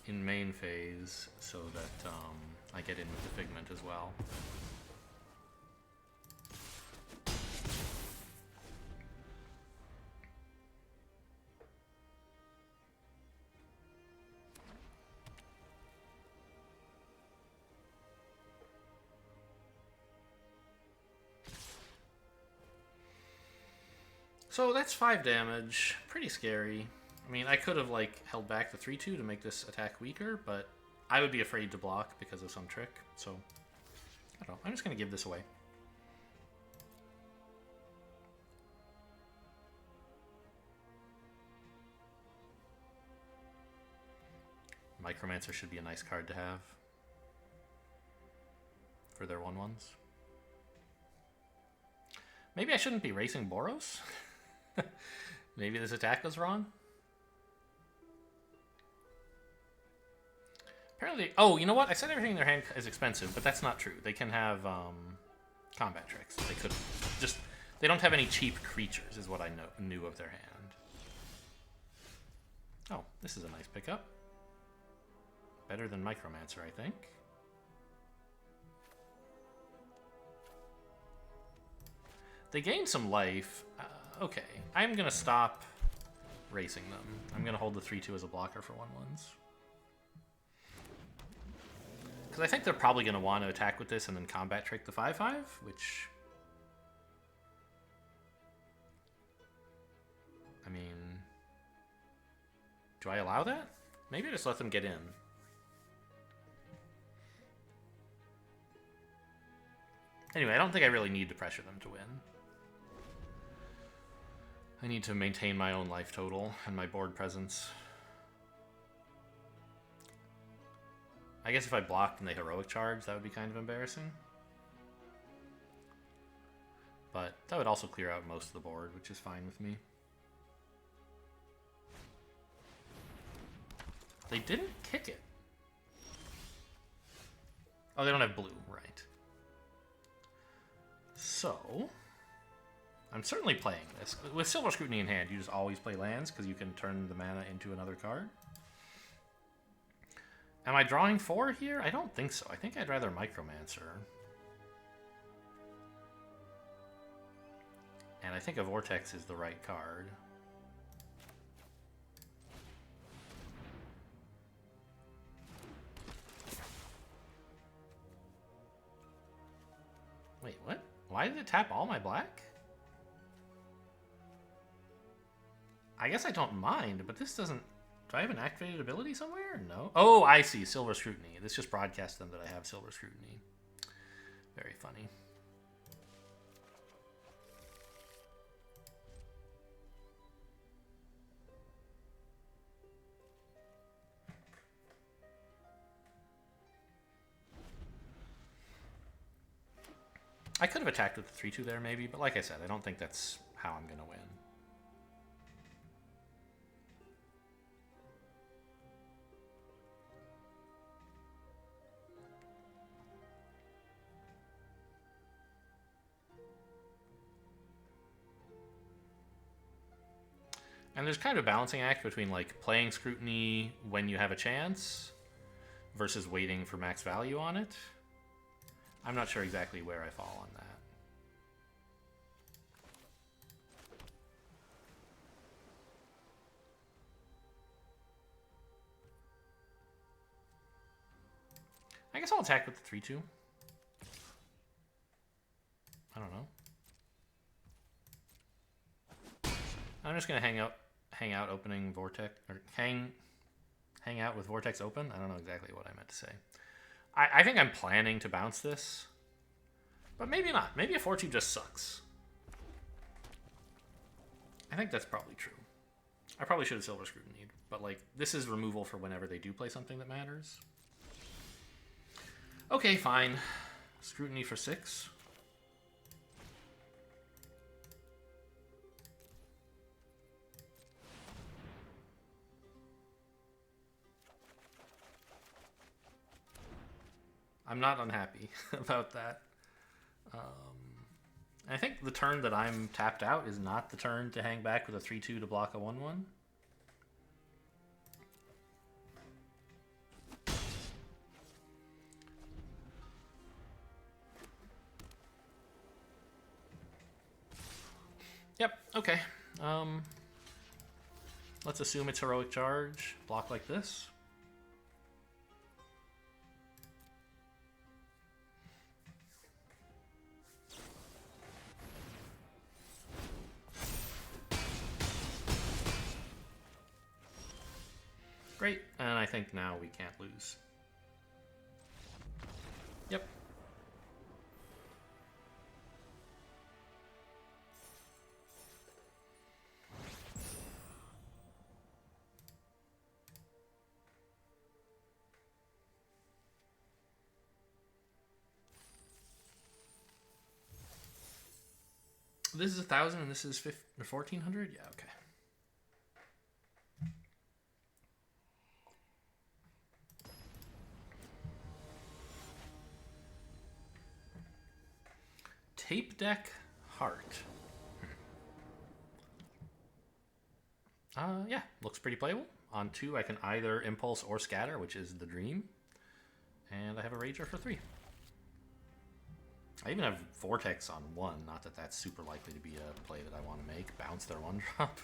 In main phase, so that I get in with the Figment as well. So that's 5 damage. Pretty scary. I mean, I could have, like, held back the 3-2 to make this attack weaker, but I would be afraid to block because of some trick. So, I don't know. I'm just going to give this away. Micromancer should be a nice card to have for their 1/1s. Maybe I shouldn't be racing Boros? Maybe this attack was wrong? Apparently, oh, you know what? I said everything in their hand is expensive, but that's not true. They can have combat tricks. They could just, they don't have any cheap creatures, is what I knew of their hand. Oh, this is a nice pickup. Better than Micromancer, I think. They gain some life. Okay, I'm going to stop racing them. I'm going to hold the 3-2 as a blocker for 1/1s. Because I think they're probably going to want to attack with this and then combat trick the 5/5, which... I mean... Do I allow that? Maybe I just let them get in. Anyway, I don't think I really need to pressure them to win. I need to maintain my own life total and my board presence. I guess if I blocked and they heroic charge, that would be kind of embarrassing. But that would also clear out most of the board, which is fine with me. They didn't kick it. Oh, they don't have blue, right. So... I'm certainly playing this. With Silver Scrutiny in hand, you just always play lands because you can turn the mana into another card. Am I drawing 4 here? I don't think so. I think I'd rather Micromancer. And I think a Vortex is the right card. Wait, what? Why did it tap all my black? I guess I don't mind, but this doesn't... Do I have an activated ability somewhere? No. Oh, I see. Silver Scrutiny. This just broadcasts them that I have Silver Scrutiny. Very funny. I could have attacked with the 3-2 there maybe, but like I said, I don't think that's how I'm going to win. And there's kind of a balancing act between like playing Scrutiny when you have a chance versus waiting for max value on it. I'm not sure exactly where I fall on that. I guess I'll attack with the 3-2. I don't know. I'm just gonna hang out opening Vortex, or hang out with Vortex open. I don't know exactly what I meant to say. I think I'm planning to bounce this, but maybe not. Maybe a 4-2 just sucks. I think that's probably true. I probably should have Silver Scrutinied, but like this is removal for whenever they do play something that matters. Okay, fine. Scrutiny for 6. I'm not unhappy about that. I think the turn that I'm tapped out is not the turn to hang back with a 3-2 to block a 1-1. Yep, okay. Let's assume it's Heroic Charge. Block like this. Great, and I think now we can't lose. Yep. This is 1,000 and this is 1,400? Yeah, okay. Tape Deck Heart. Yeah, looks pretty playable. On 2, I can either Impulse or Scatter, which is the dream. And I have a Rager for 3. I even have Vortex on 1, not that that's super likely to be a play that I want to make. Bounce their 1-drop.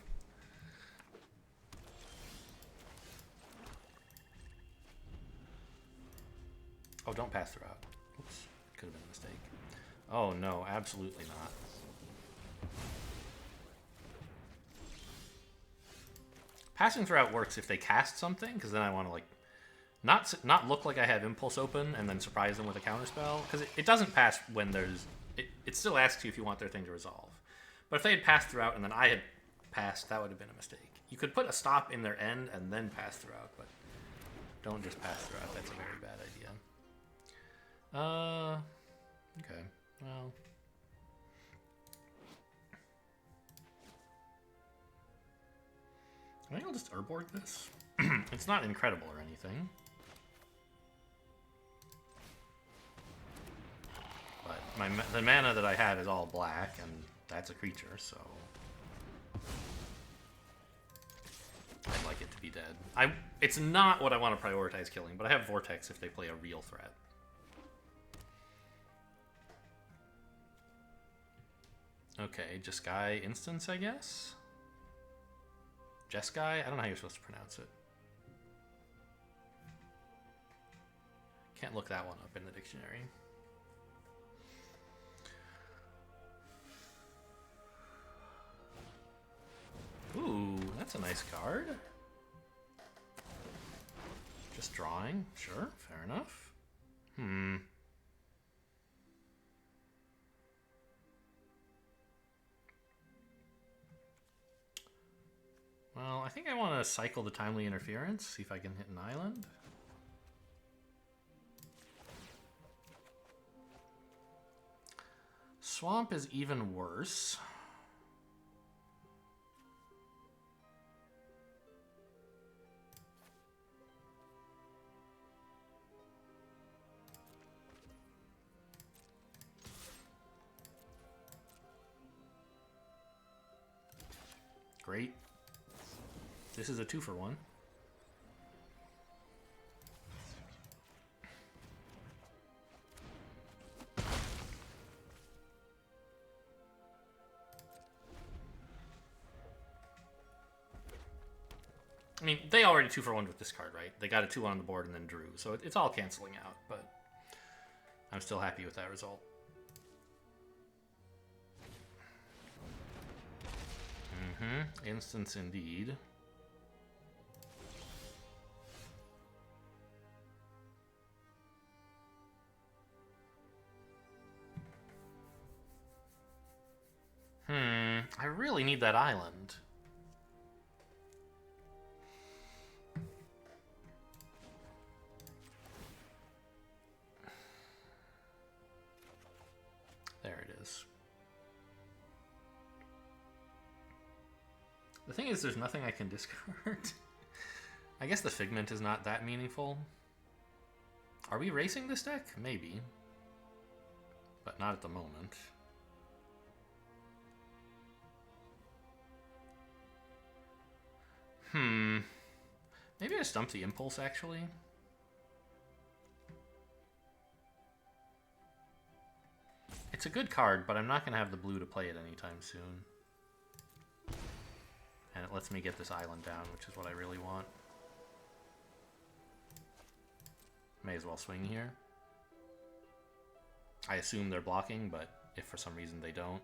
Oh, don't pass through out. Oops, could have been a mistake. Oh no, absolutely not. Passing throughout works if they cast something, because then I want to like not look like I have Impulse open and then surprise them with a counterspell, because it doesn't pass when there's it still asks you if you want their thing to resolve. But if they had passed throughout and then I had passed, that would have been a mistake. You could put a stop in their end and then pass throughout, but don't just pass throughout. That's a very bad idea. Okay. Well, I think I'll just Urborg this. It's not incredible or anything. But the mana that I have is all black, and that's a creature, so I'd like it to be dead. It's not what I want to prioritize killing, but I have Vortex if they play a real threat. Okay, Jeskai instance, I guess? Jeskai? I don't know how you're supposed to pronounce it. Can't look that one up in the dictionary. Ooh, that's a nice card. Just drawing. Sure, fair enough. Well, I think I want to cycle the Timely Interference, see if I can hit an island. Swamp is even worse. Great. This is a 2-for-1. I mean, they already 2-for-1 with this card, right? They got a 2 on the board and then drew, so it's all canceling out, but I'm still happy with that result. Instance indeed. I really need that island. There it is. The thing is, there's nothing I can discard. I guess the Figment is not that meaningful. Are we racing this deck? Maybe. But not at the moment. Maybe I stump the Impulse, actually. It's a good card, but I'm not going to have the blue to play it anytime soon. And it lets me get this island down, which is what I really want. May as well swing here. I assume they're blocking, but if for some reason they don't.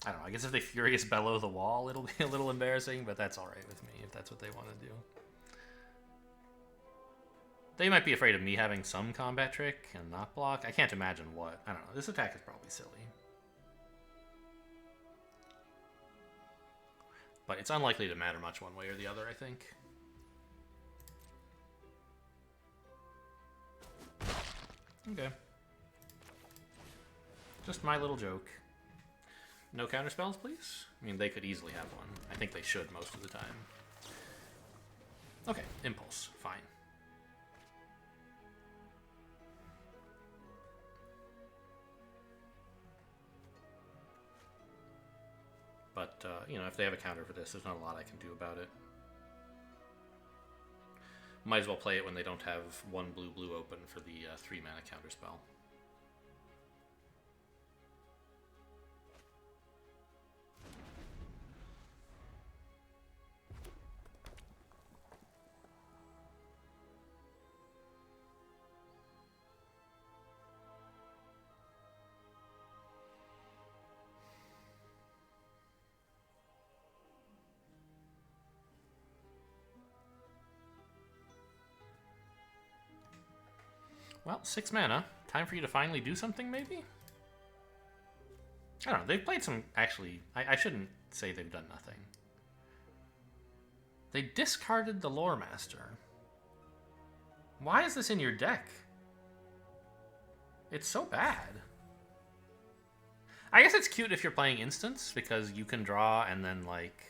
I don't know, I guess if they Furious Bellow the wall, it'll be a little embarrassing, but that's alright with me, if that's what they want to do. They might be afraid of me having some combat trick and not block. I can't imagine what. I don't know, this attack is probably silly. But it's unlikely to matter much one way or the other, I think. Okay. Just my little joke. No counterspells, please? I mean, they could easily have one. I think they should most of the time. Okay, Impulse. Fine. But, you know, if they have a counter for this, there's not a lot I can do about it. Might as well play it when they don't have 1 blue open for the 3-mana counterspell. Well, 6 mana. Time for you to finally do something, maybe? I don't know. They've played some... Actually, I shouldn't say they've done nothing. They discarded the Lore Master. Why is this in your deck? It's so bad. I guess it's cute if you're playing Instants, because you can draw and then, like...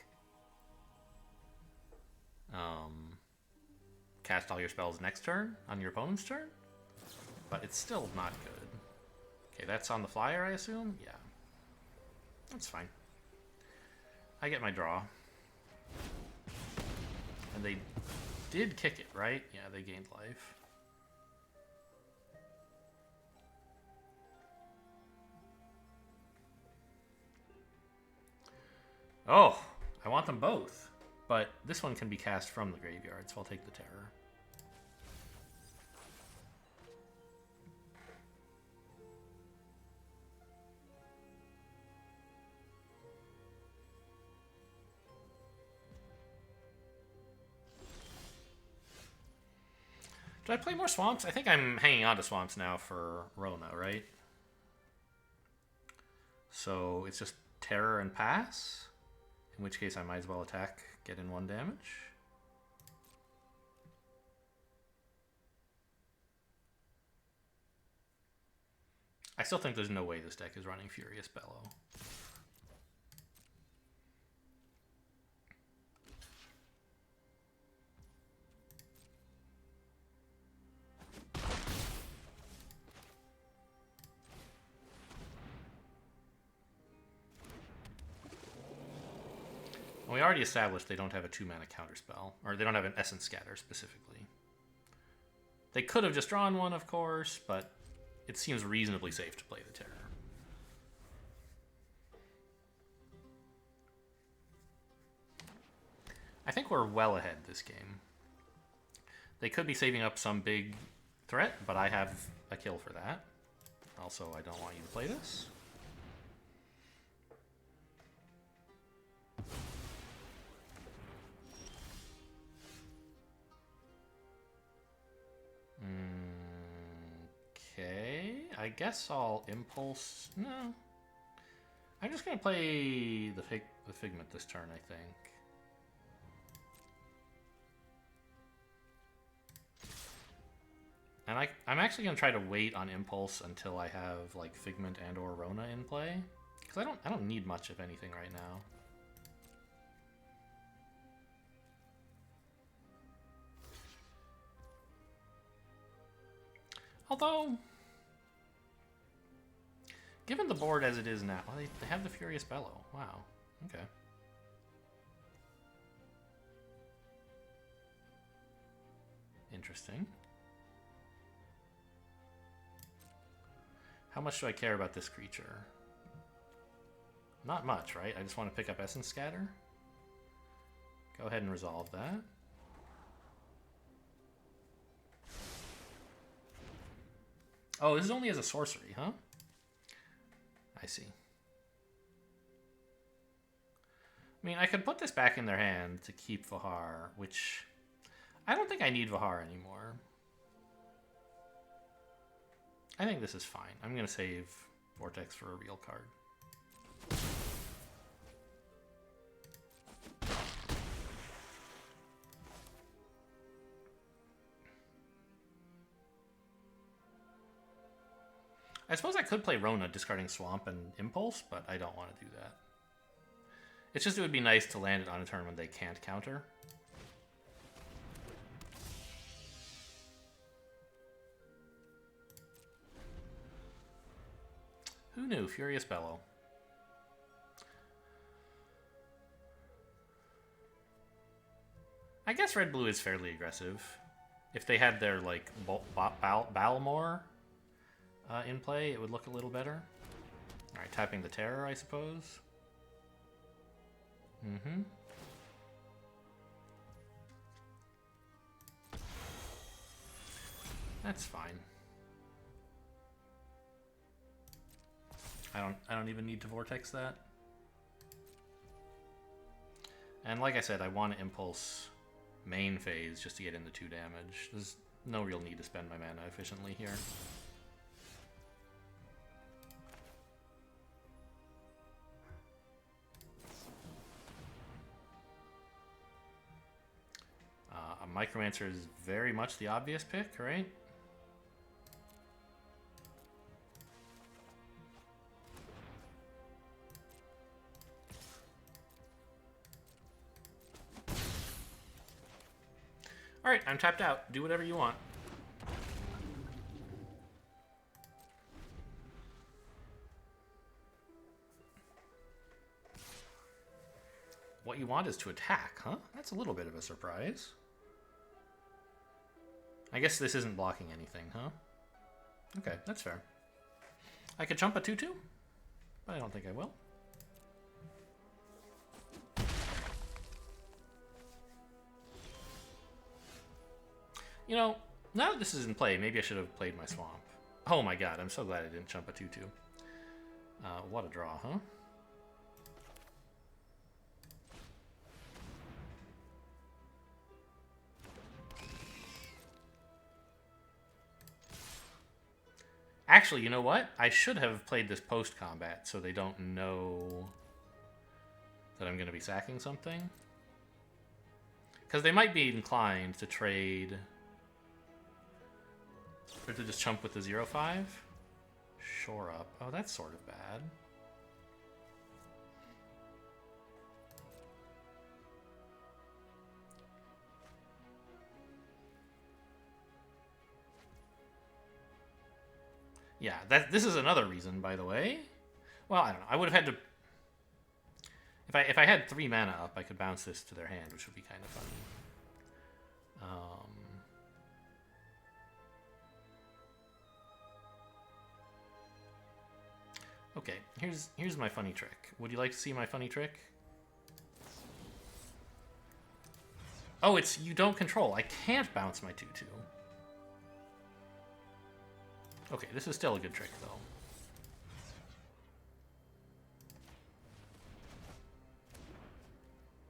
cast all your spells next turn on your opponent's turn. But it's still not good. Okay, that's on the flyer, I assume? Yeah. That's fine. I get my draw. And they did kick it, right? Yeah, they gained life. Oh, I want them both. But this one can be cast from the graveyard, so I'll take the Terror. Do I play more Swamps? I think I'm hanging on to Swamps now for Rona, right? So it's just Terror and pass? In which case I might as well attack, get in 1 damage. I still think there's no way this deck is running Furious Bellow. Well, we already established they don't have a 2-mana counterspell, or they don't have an Essence Scatter specifically. They could have just drawn one, of course, but it seems reasonably safe to play the Terror. I think we're well ahead this game. They could be saving up some big threat, but I have a kill for that. Also, I don't want you to play this. Okay, I guess I'll Impulse. No, I'm just gonna play the Figment this turn, I think. And I'm actually gonna try to wait on Impulse until I have like Figment and or Rona in play, because I don't need much of anything right now. Although, given the board as it is now, well, they have the Furious Bellow. Wow. Okay. Interesting. How much do I care about this creature? Not much, right? I just want to pick up Essence Scatter. Go ahead and resolve that. Oh, this is only as a sorcery, huh? I see. I mean, I could put this back in their hand to keep Vahar, which I don't think I need Vahar anymore. I think this is fine. I'm going to save Vortex for a real card. I suppose I could play Rona, discarding Swamp and Impulse, but I don't want to do that. It's just it would be nice to land it on a turn when they can't counter. Who knew? Furious Bellow. I guess Red-Blue is fairly aggressive. If they had their, like, Balmor in play, it would look a little better. Alright, tapping the Terror, I suppose. Mm-hmm. That's fine. I don't even need to Vortex that. And like I said, I want to Impulse main phase just to get in the 2 damage. There's no real need to spend my mana efficiently here. A Micromancer is very much the obvious pick, right? Alright, I'm tapped out. Do whatever you want. What you want is to attack, huh? That's a little bit of a surprise. I guess this isn't blocking anything, huh? Okay, that's fair. I could jump a 2-2, but I don't think I will. You know, now that this is in play, maybe I should have played my swamp. Oh my god, I'm so glad I didn't jump a 2-2. What a draw, huh? Actually, you know what? I should have played this post-combat so they don't know that I'm going to be sacking something. Because they might be inclined to trade... or to just chump with the 0-5. Shore up. Oh, that's sort of bad. Yeah, this is another reason, by the way. Well, I don't know. I would have had to... If I had 3 mana up, I could bounce this to their hand, which would be kind of funny. Okay, here's my funny trick. Would you like to see my funny trick? Oh, it's you don't control. I can't bounce my 2-2. Okay, this is still a good trick, though.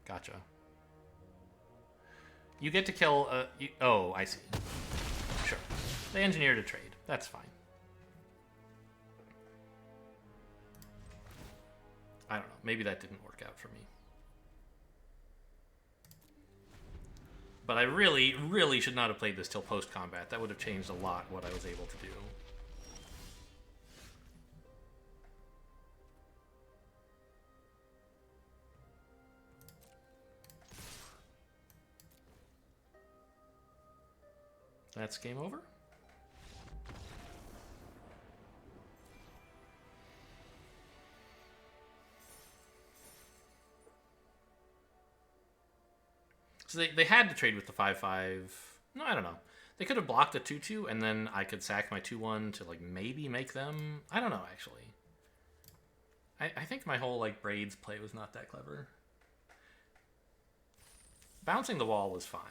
Gotcha. You get to kill oh, I see. Sure. They engineered a trade. That's fine. I don't know. Maybe that didn't work out for me. But I really, really should not have played this till post-combat. That would have changed a lot what I was able to do. That's game over. So they had to trade with the 5-5. No, I don't know. They could have blocked a 2-2, and then I could sack my 2-1 to, like, maybe make them... I don't know, actually. I think my whole, like, braids play was not that clever. Bouncing the wall was fine.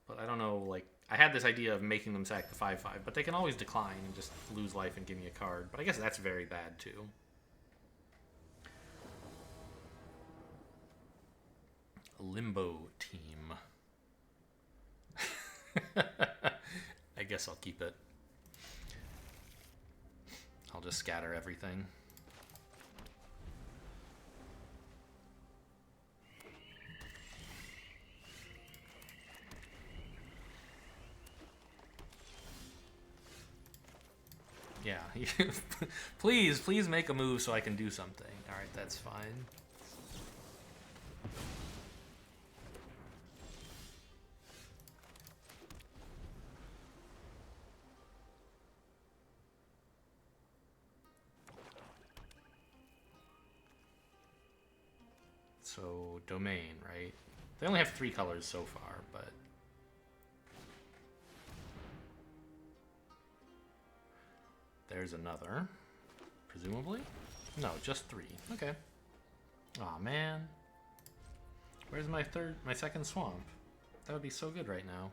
But I don't know, like... I had this idea of making them sack the 5-5, but they can always decline and just lose life and give me a card. But I guess that's very bad, too. Limbo team. I guess I'll keep it. I'll just scatter everything. Yeah. Please make a move so I can do something. All right, that's fine. So, domain, right? They only have 3 colors so far, but... There's another. Presumably? No, just 3. Okay. Aw, man. Where's my second swamp? That would be so good right now.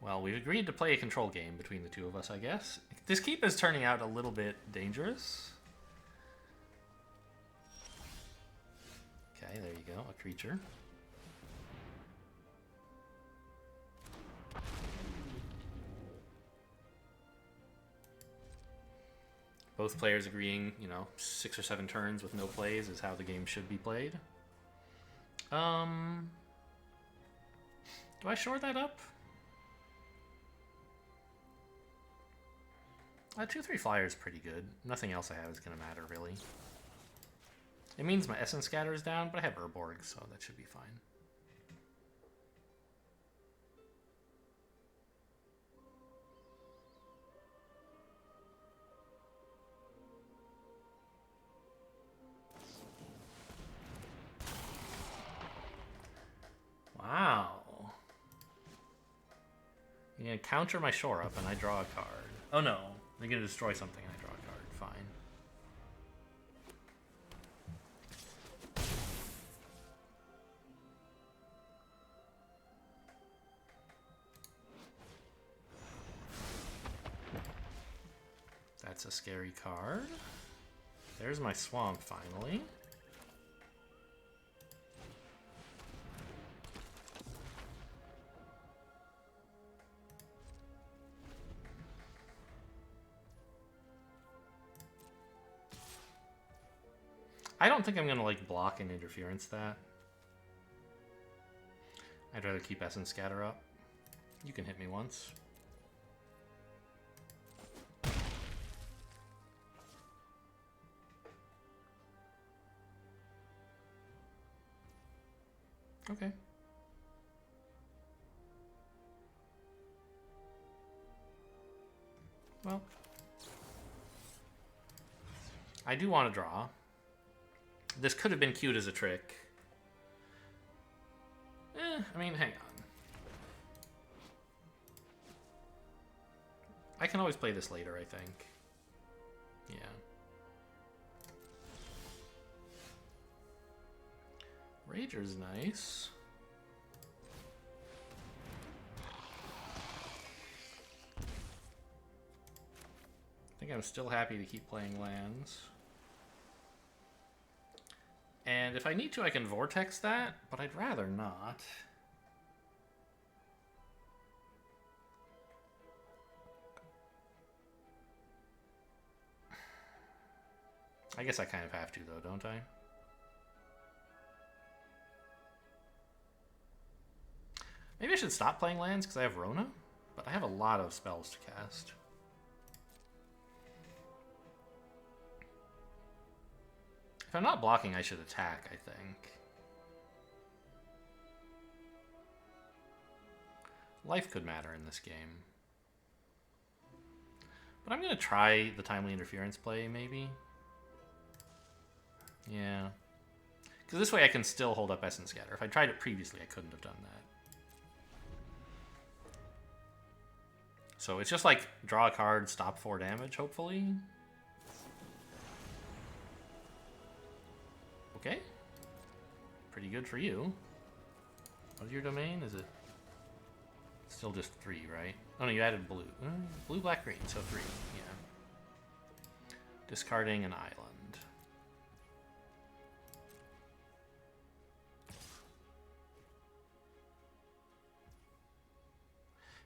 Well, we've agreed to play a control game between the two of us, I guess. This keep is turning out a little bit dangerous. Okay, there you go, a creature. Both players agreeing, 6 or 7 turns with no plays is how the game should be played. Do I shore that up? A 2/3 flyer is pretty good. Nothing else I have is going to matter, really. It means my Essence Scatter is down, but I have Urborg, so that should be fine. Wow. You're going to counter my shore up and I draw a card. Oh no, you're going to destroy something and I draw a card. Fine. That's a scary card. There's my swamp finally. I don't think I'm going to like block and interference that. I'd rather keep Essence Scatter up. You can hit me once. Okay. Well, I do want to draw. This could have been cute as a trick. I mean, hang on. I can always play this later, I think. Yeah. Rager's nice. I think I'm still happy to keep playing lands. And if I need to, I can Vortex that, but I'd rather not. I guess I kind of have to, though, don't I? Maybe I should stop playing lands because I have Rona, but I have a lot of spells to cast. If I'm not blocking, I should attack, I think. Life could matter in this game. But I'm going to try the Timely Interference play, maybe. Yeah. Because this way I can still hold up Essence Scatter. If I tried it previously, I couldn't have done that. So it's just like draw a card, stop 4 damage, hopefully. Okay. Pretty good for you. What's your domain? Is it still just 3, right? Oh no, you added blue. Blue, black, green, so 3, yeah. Discarding an island.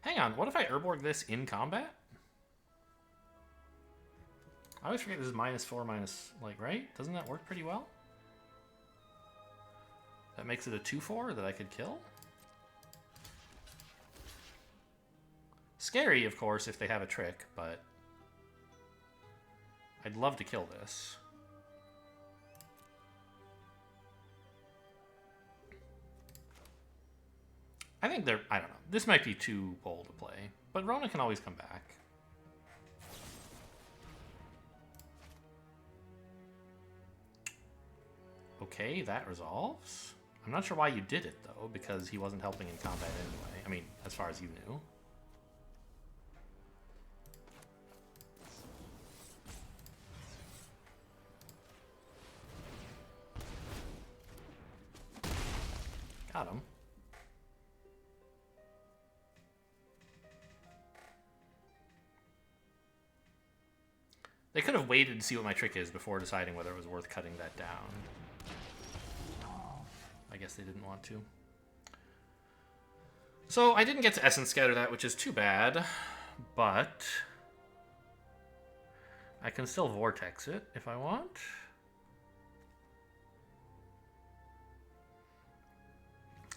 Hang on, what if I Urborg this in combat? I always forget this is -4, like, right? Doesn't that work pretty well? That makes it a 2/4 that I could kill? Scary, of course, if they have a trick, but I'd love to kill this. I think they're, I don't know. This might be too bold to play, but Rona can always come back. Okay, that resolves. I'm not sure why you did it, though, because he wasn't helping in combat anyway. I mean, as far as you knew. Got him. They could have waited to see what my trick is before deciding whether it was worth cutting that down. I guess they didn't want to. So I didn't get to Essence Scatter that, which is too bad, but I can still Vortex it if I want.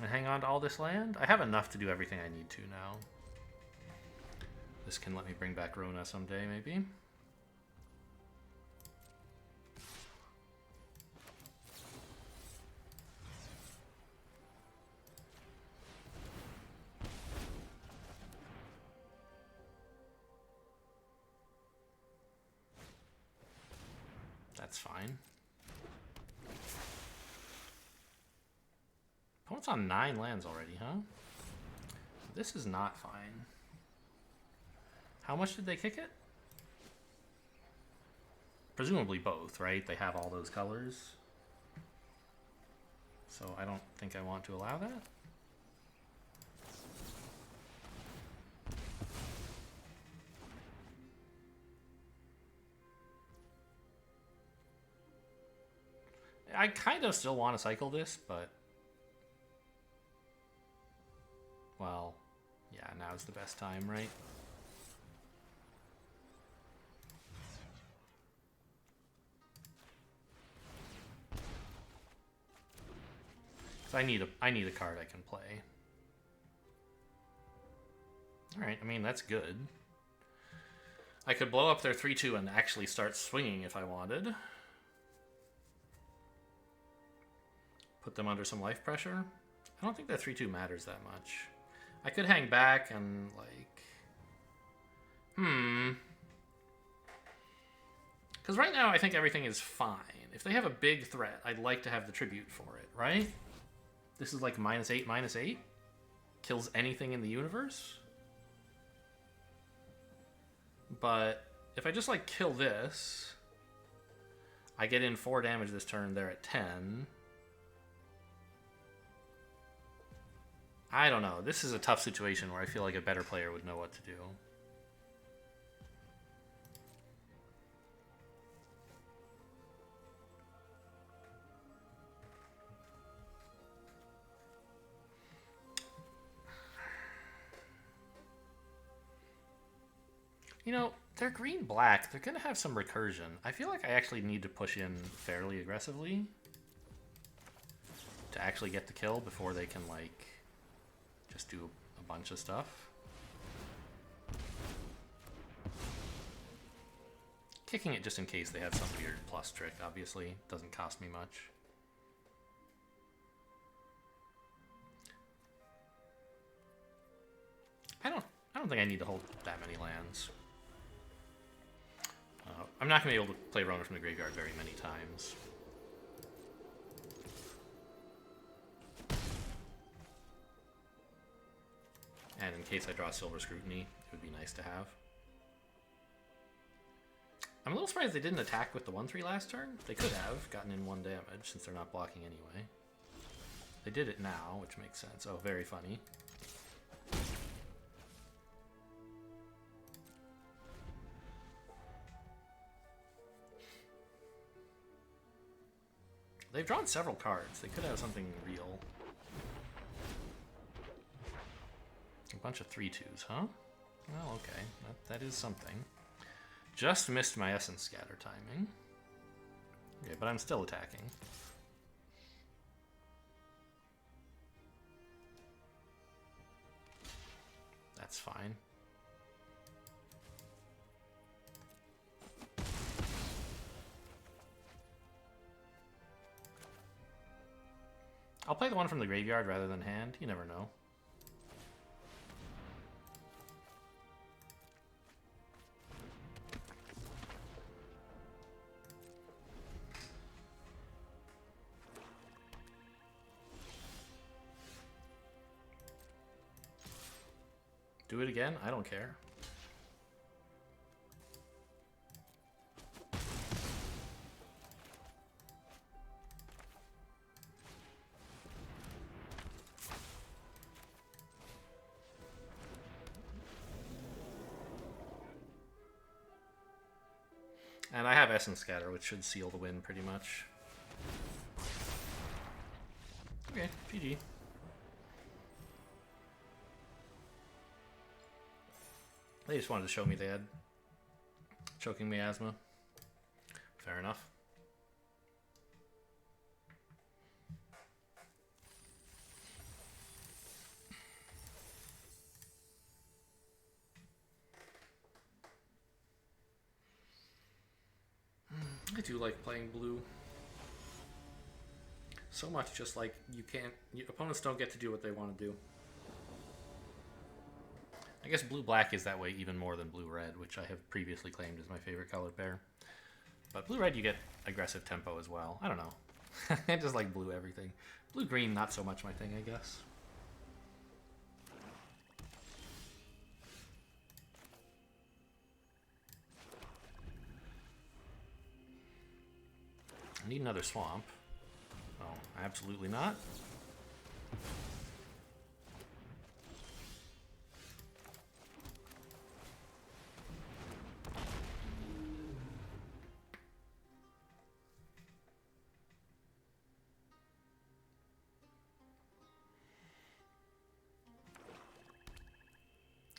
And hang on to all this land. I have enough to do everything I need to now. This can let me bring back Rona someday, maybe. That's fine. Opponent's on 9 lands already, huh? This is not fine. How much did they kick it? Presumably both, right? They have all those colors. So I don't think I want to allow that. I kind of still want to cycle this, but... Well, yeah, now's the best time, right? So I need a card I can play. Alright, I mean, that's good. I could blow up their 3-2 and actually start swinging if I wanted. Put them under some life pressure. I don't think that 3-2 matters that much. I could hang back and, like... Because right now I think everything is fine. If they have a big threat, I'd like to have the tribute for it, right? This is like -8, -8. Kills anything in the universe. But if I just like kill this, I get in 4 damage this turn, they're at 10. I don't know. This is a tough situation where I feel like a better player would know what to do. You know, they're green-black. They're going to have some recursion. I feel like I actually need to push in fairly aggressively to actually get the kill before they can, like, just do a bunch of stuff. Kicking it just in case they have some weird plus trick, obviously. Doesn't cost me much. I don't think I need to hold that many lands. I'm not going to be able to play Roner from the graveyard very many times. And in case I draw Silver Scrutiny, it would be nice to have. I'm a little surprised they didn't attack with the 1/3 last turn. They could have gotten in 1 damage since they're not blocking anyway. They did it now, which makes sense. Oh, very funny. They've drawn several cards. They could have something real. A bunch of 3-2s, huh? Well, okay. That is something. Just missed my Essence Scatter timing. Okay, but I'm still attacking. That's fine. I'll play the one from the graveyard rather than hand. You never know. Do it again? I don't care. And I have Essence Scatter, which should seal the win pretty much. Okay, GG. They just wanted to show me they had Choking Miasma. Fair enough. I do like playing blue. So much just like opponents don't get to do what they want to do. I guess blue-black is that way even more than blue-red, which I have previously claimed is my favorite color pair. But blue-red, you get aggressive tempo as well. I don't know. I just like blue everything. Blue-green, not so much my thing, I guess. I need another swamp. Oh, absolutely not.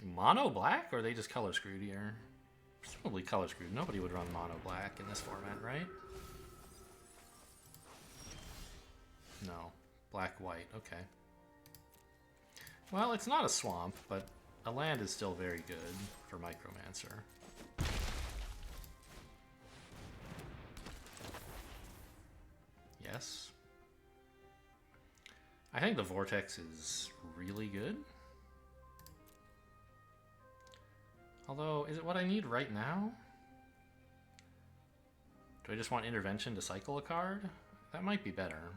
Mono black, or are they just color screwed here? Presumably color screwed. Nobody would run mono black in this format, right? No. Black white, okay. Well, it's not a swamp, but a land is still very good for Micromancer. Yes. I think the Vortex is really good. Although, is it what I need right now? Do I just want intervention to cycle a card? That might be better.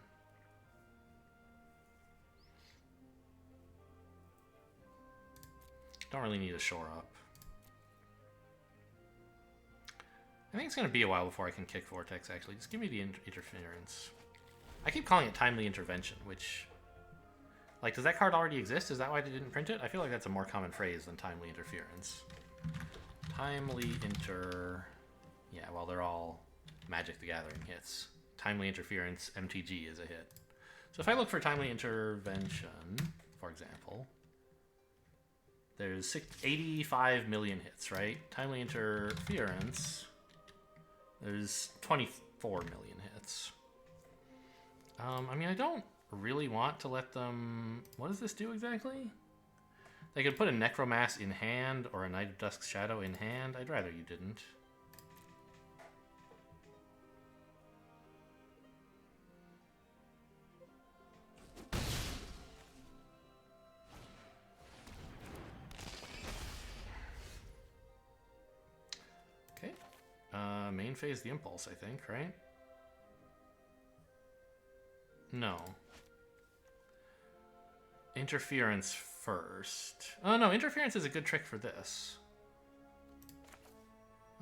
Don't really need a shore up. I think it's going to be a while before I can kick Vortex, actually. Just give me the interference. I keep calling it Timely Intervention, which... Like, does that card already exist? Is that why they didn't print it? I feel like that's a more common phrase than Timely Interference. Timely Yeah, well, they're all Magic the Gathering hits. Timely Interference, MTG is a hit. So if I look for Timely Intervention, for example, there's 85 million hits, right? Timely Interference, there's 24 million hits. I mean, I don't really want to let them... What does this do exactly? They could put a Necromass in hand or a Night of Dusk Shadow in hand. I'd rather you didn't. Okay. Main phase the Impulse, I think, right? No. Interference first. Oh no, Interference is a good trick for this.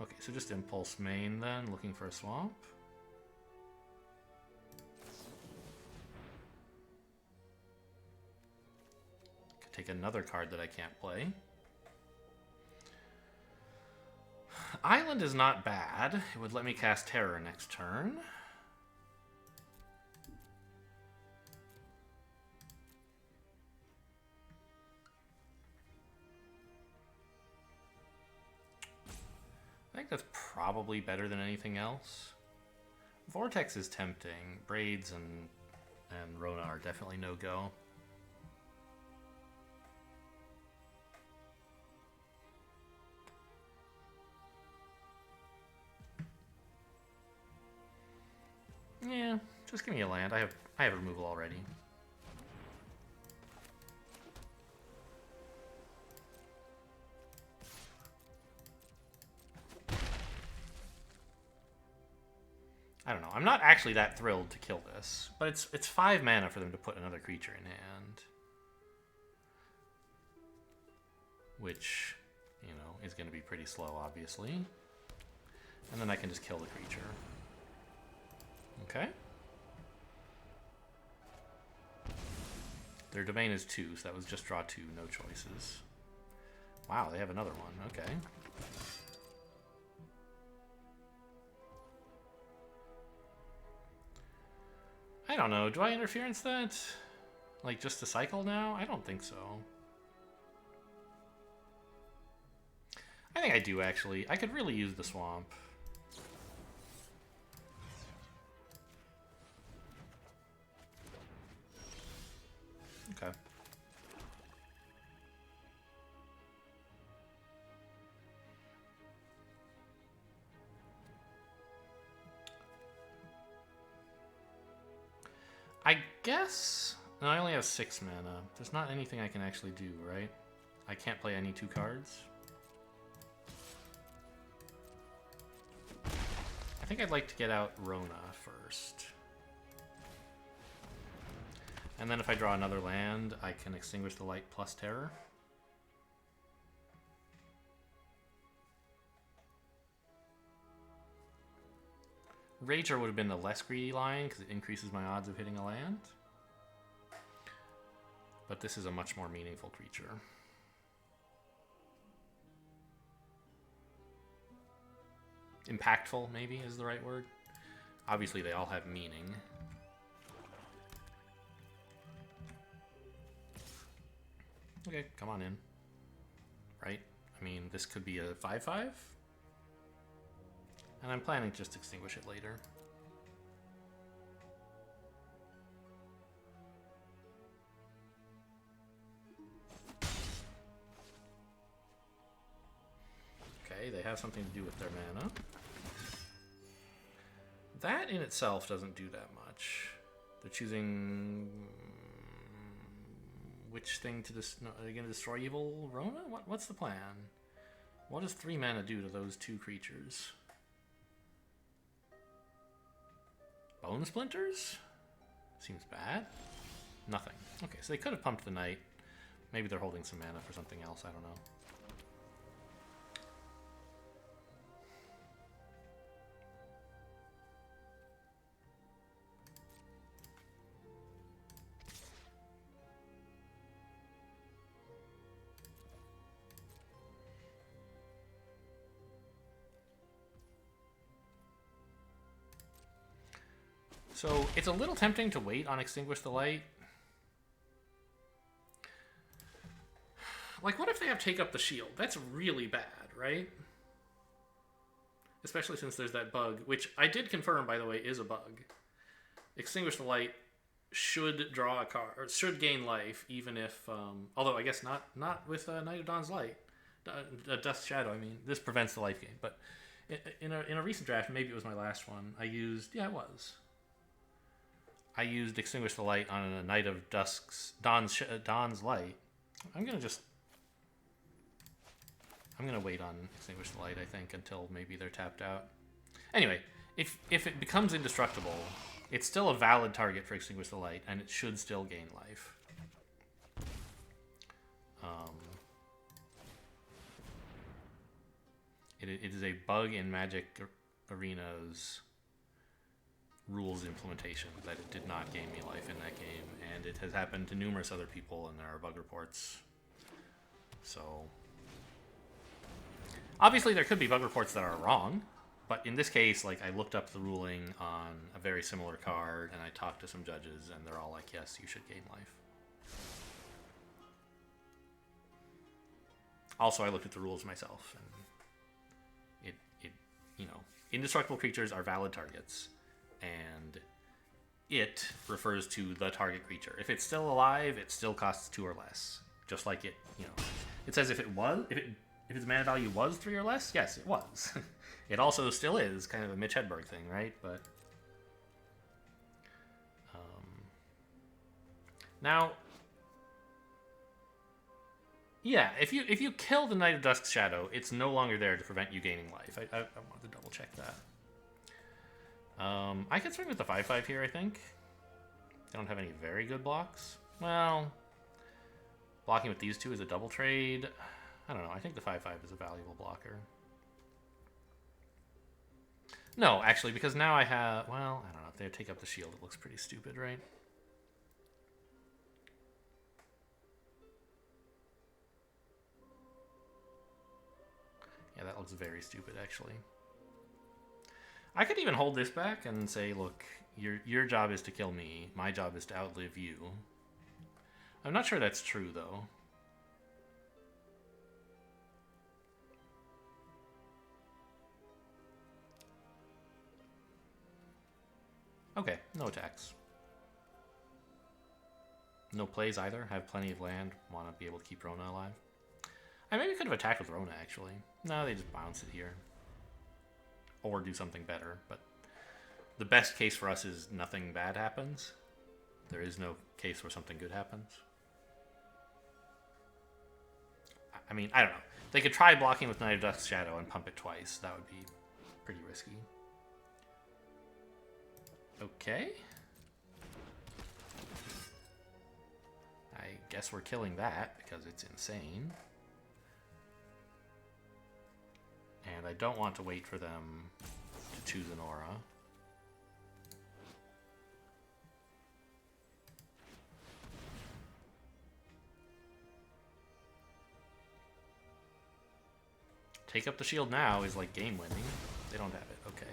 Okay, so just Impulse main then, looking for a swamp. Could take another card that I can't play. Island is not bad. It would let me cast Terror next turn. I think that's probably better than anything else. Vortex is tempting. Braids and Rona are definitely no-go. Yeah, just give me a land. I have removal already. I don't know. I'm not actually that thrilled to kill this, but it's 5 mana for them to put another creature in hand, which, you know, is going to be pretty slow, obviously. And then I can just kill the creature. Okay. Their domain is 2, so that was just draw 2, no choices. Wow, they have another one. Okay. I don't know. Do I interference that? Like, just to cycle now? I don't think so. I think I do, actually. I could really use the swamp. Okay. I guess... No, I only have 6 mana. There's not anything I can actually do, right? I can't play any 2 cards. I think I'd like to get out Rona first. And then if I draw another land, I can Extinguish the Light plus Terror. Rager would have been the less greedy line because it increases my odds of hitting a land. But this is a much more meaningful creature. Impactful, maybe, is the right word. Obviously, they all have meaning. Okay, come on in. Right? I mean, this could be a 5/5. And I'm planning to just extinguish it later. Okay, they have something to do with their mana. That in itself doesn't do that much. They're choosing which thing to are they going to destroy evil Rona? What's the plan? What does 3 mana do to those 2 creatures? Bone Splinters? Seems bad. Nothing. Okay, so they could have pumped the Knight. Maybe they're holding some mana for something else, I don't know. So it's a little tempting to wait on Extinguish the Light. Like, what if they have Take Up the Shield? That's really bad, right? Especially since there's that bug, which I did confirm, by the way, is a bug. Extinguish the Light should draw a card, or should gain life, even if, although I guess not with Night of Dawn's Light. Dusk Shadow, I mean. This prevents the life gain. But in a recent draft, maybe it was my last one, I used, yeah, it was. I used Extinguish the Light on a Night of Dawn's Light. I'm gonna wait on Extinguish the Light, I think, until maybe they're tapped out. Anyway, if it becomes indestructible, it's still a valid target for Extinguish the Light, and it should still gain life. It is a bug in Magic Arena's rules implementation that it did not gain me life in that game, and it has happened to numerous other people, and there are bug reports. So obviously there could be bug reports that are wrong, but in this case, like, I looked up the ruling on a very similar card, and I talked to some judges, and they're all like, yes, you should gain life. Also, I looked at the rules myself, and you know, indestructible creatures are valid targets. And it refers to the target creature. If it's still alive, it still costs 2 or less. Just like it, you know. It says if its mana value was 3 or less, yes, it was. It also still is kind of a Mitch Hedberg thing, right? But now, yeah, if you kill the Knight of Dusk Shadow, it's no longer there to prevent you gaining life. I wanted to double check that. I could swing with the 5/5 here, I think. They don't have any very good blocks. Well, blocking with these 2 is a double trade. I don't know. I think the 5/5 is a valuable blocker. No, actually, because now I have... Well, I don't know. If they Take Up the Shield, it looks pretty stupid, right? Yeah, that looks very stupid, actually. I could even hold this back and say, look, your job is to kill me. My job is to outlive you. I'm not sure that's true, though. Okay, no attacks. No plays either. Have plenty of land. Want to be able to keep Rona alive. I maybe could have attacked with Rona, actually. No, they just bounce it here. Or do something better, but the best case for us is nothing bad happens. There is no case where something good happens. I mean, I don't know. They could try blocking with Night of Dusk Shadow and pump it twice. That would be pretty risky. Okay. I guess we're killing that because it's insane. And I don't want to wait for them to choose an aura. Take up the shield now is like game winning. They don't have it. Okay.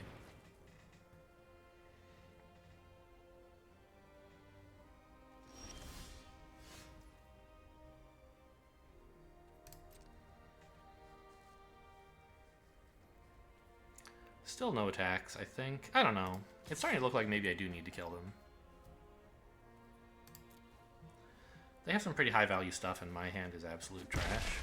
Still no attacks, I think. I don't know. It's starting to look like maybe I do need to kill them. They have some pretty high value stuff, and my hand is absolute trash.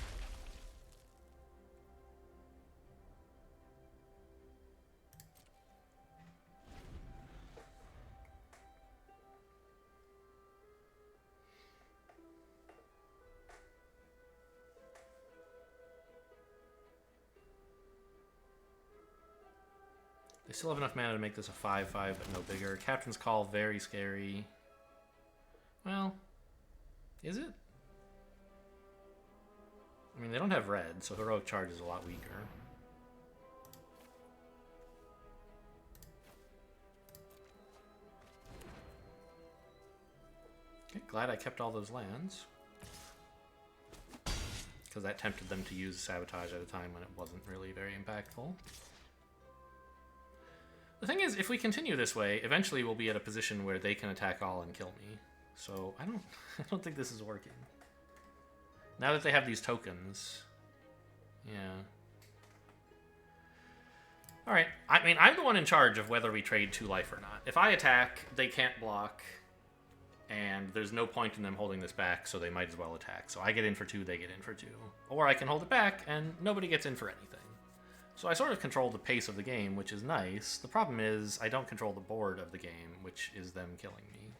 They still have enough mana to make this a 5/5, but no bigger. Captain's Call, very scary. Well, is it? I mean, they don't have red, so Heroic Charge is a lot weaker. Okay, glad I kept all those lands. Because that tempted them to use Sabotage at a time when it wasn't really very impactful. The thing is, if we continue this way, eventually we'll be at a position where they can attack all and kill me. So I don't think this is working. Now that they have these tokens, yeah. All right. I mean, I'm the one in charge of whether we trade 2 life or not. If I attack, they can't block, and there's no point in them holding this back, so they might as well attack. So I get in for 2, they get in for 2, or I can hold it back and nobody gets in for anything. So I sort of control the pace of the game, which is nice. The problem is I don't control the board of the game, which is them killing me.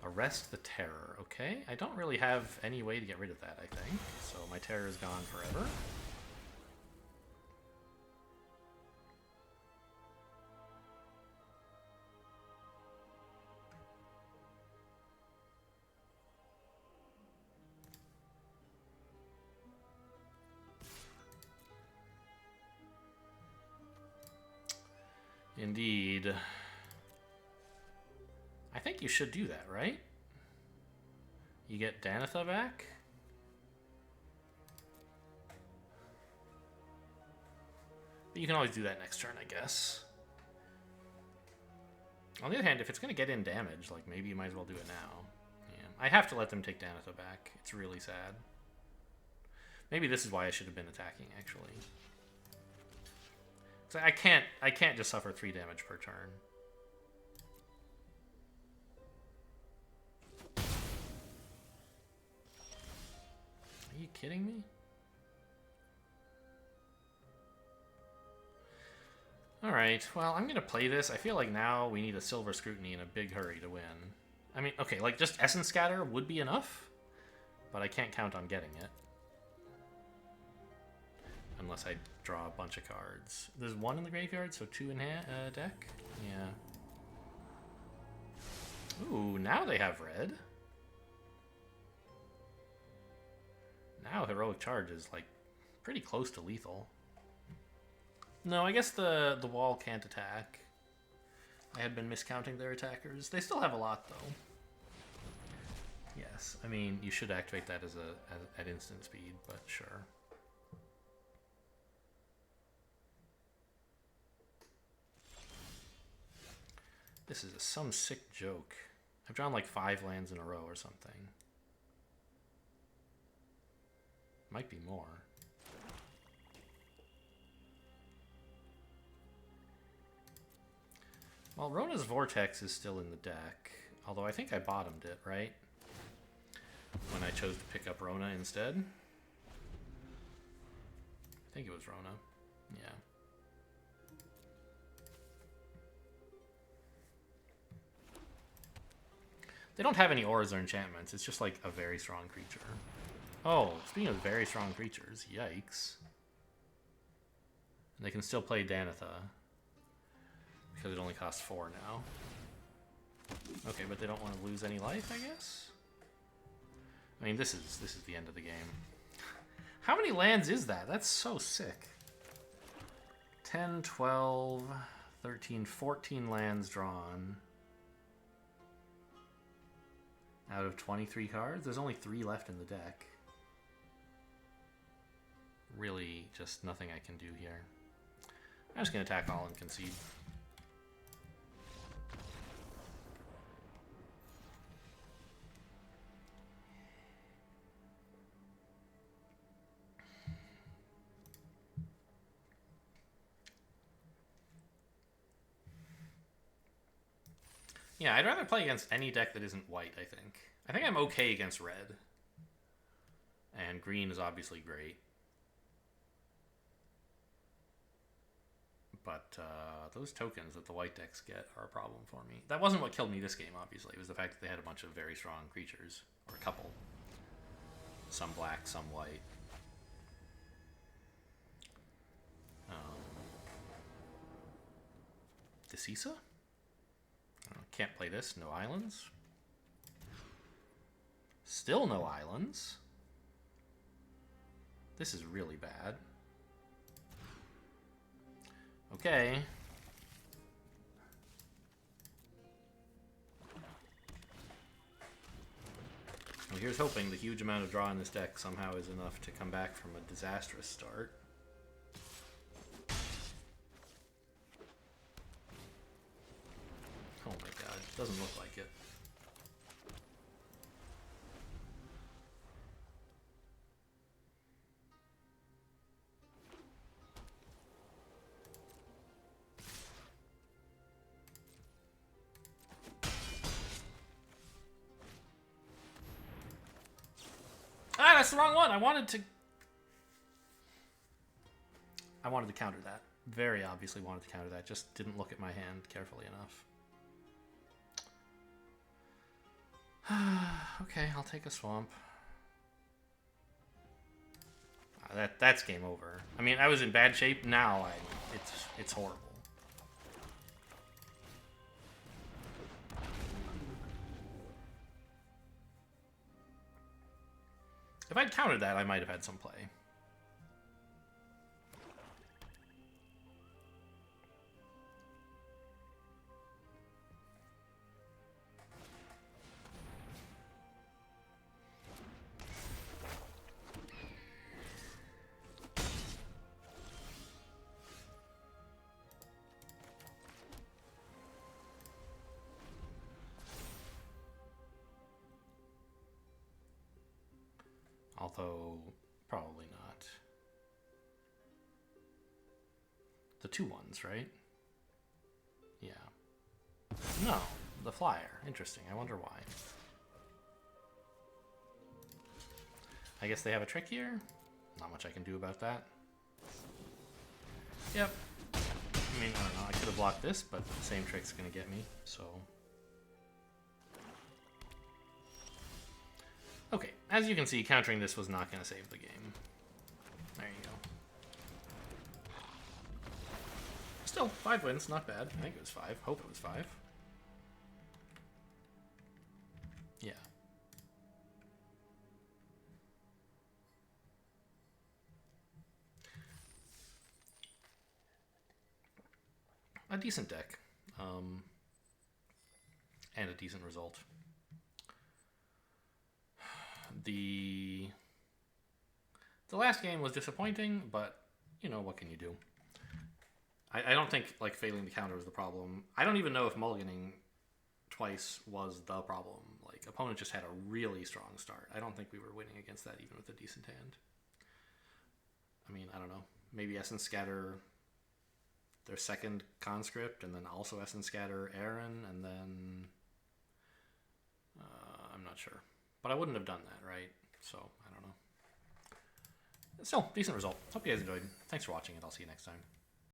Arrest the Terror. Okay, I don't really have any way to get rid of that, I think. So my terror is gone forever. Indeed. I think you should do that, right? You get Danitha back? But you can always do that next turn, I guess. On the other hand, if it's going to get in damage, like, maybe you might as well do it now. Yeah. I have to let them take Danitha back. It's really sad. Maybe this is why I should have been attacking, actually. So I can't just suffer 3 damage per turn. Are you kidding me? Alright, well, I'm gonna play this. I feel like now we need a Silver Scrutiny in a big hurry to win. I mean, okay, like, just Essence Scatter would be enough, but I can't count on getting it. Unless I draw a bunch of cards. There's 1 in the graveyard, so 2 in deck? Yeah. Ooh, now they have red. Now Heroic Charge is, like, pretty close to lethal. No, I guess the wall can't attack. I had been miscounting their attackers. They still have a lot, though. Yes, I mean, you should activate that as at instant speed, but sure. This is some sick joke. I've drawn like 5 lands in a row or something. Might be more. Well, Rona's Vortex is still in the deck. Although I think I bottomed it, right? When I chose to pick up Rona instead. I think it was Rona. Yeah. They don't have any auras or enchantments. It's just like a very strong creature. Oh, speaking of very strong creatures, yikes. And they can still play Danitha. because it only costs 4 now. Okay, but they don't want to lose any life, I guess? I mean, this is the end of the game. How many lands is that? That's so sick. 10, 12, 13, 14 lands drawn. Out of 23 cards? There's only 3 left in the deck. Really, just nothing I can do here. I'm just going to attack all and concede. Yeah, I'd rather play against any deck that isn't white, I think. I think I'm okay against red. And green is obviously great. But those tokens that the white decks get are a problem for me. That wasn't what killed me this game, obviously. It was the fact that they had a bunch of very strong creatures. Or a couple. Some black, some white. Decisa? Can't play this. No islands. Still no islands. This is really bad. Okay. Well, here's hoping the huge amount of draw in this deck somehow is enough to come back from a disastrous start. Oh my god, it doesn't look like it. Ah, that's the wrong one! I wanted to counter that. Very obviously wanted to counter that. Just didn't look at my hand carefully enough. Okay, I'll take a swamp. That's game over. I mean, I was in bad shape. Now it's horrible. If I'd countered that, I might have had some play. Although, probably not. The 2-1s, right? Yeah. No, the flyer. Interesting. I wonder why. I guess they have a trick here? Not much I can do about that. Yep. I mean, I don't know. I could have blocked this, but the same trick's gonna get me, so... Okay, as you can see, countering this was not going to save the game. There you go. Still, 5 wins, not bad. I think it was 5. Hope it was 5. Yeah. A decent deck. And a decent result. The last game was disappointing, but, you know, what can you do? I don't think, like, failing the counter was the problem. I don't even know if mulliganing twice was the problem. Like, opponent just had a really strong start. I don't think we were winning against that even with a decent hand. I mean, I don't know. Maybe Essence Scatter their second conscript, and then also Essence Scatter Aaron, and then... I'm not sure. But I wouldn't have done that, right? So, I don't know. Still, decent result. Hope you guys enjoyed. Thanks for watching, and I'll see you next time.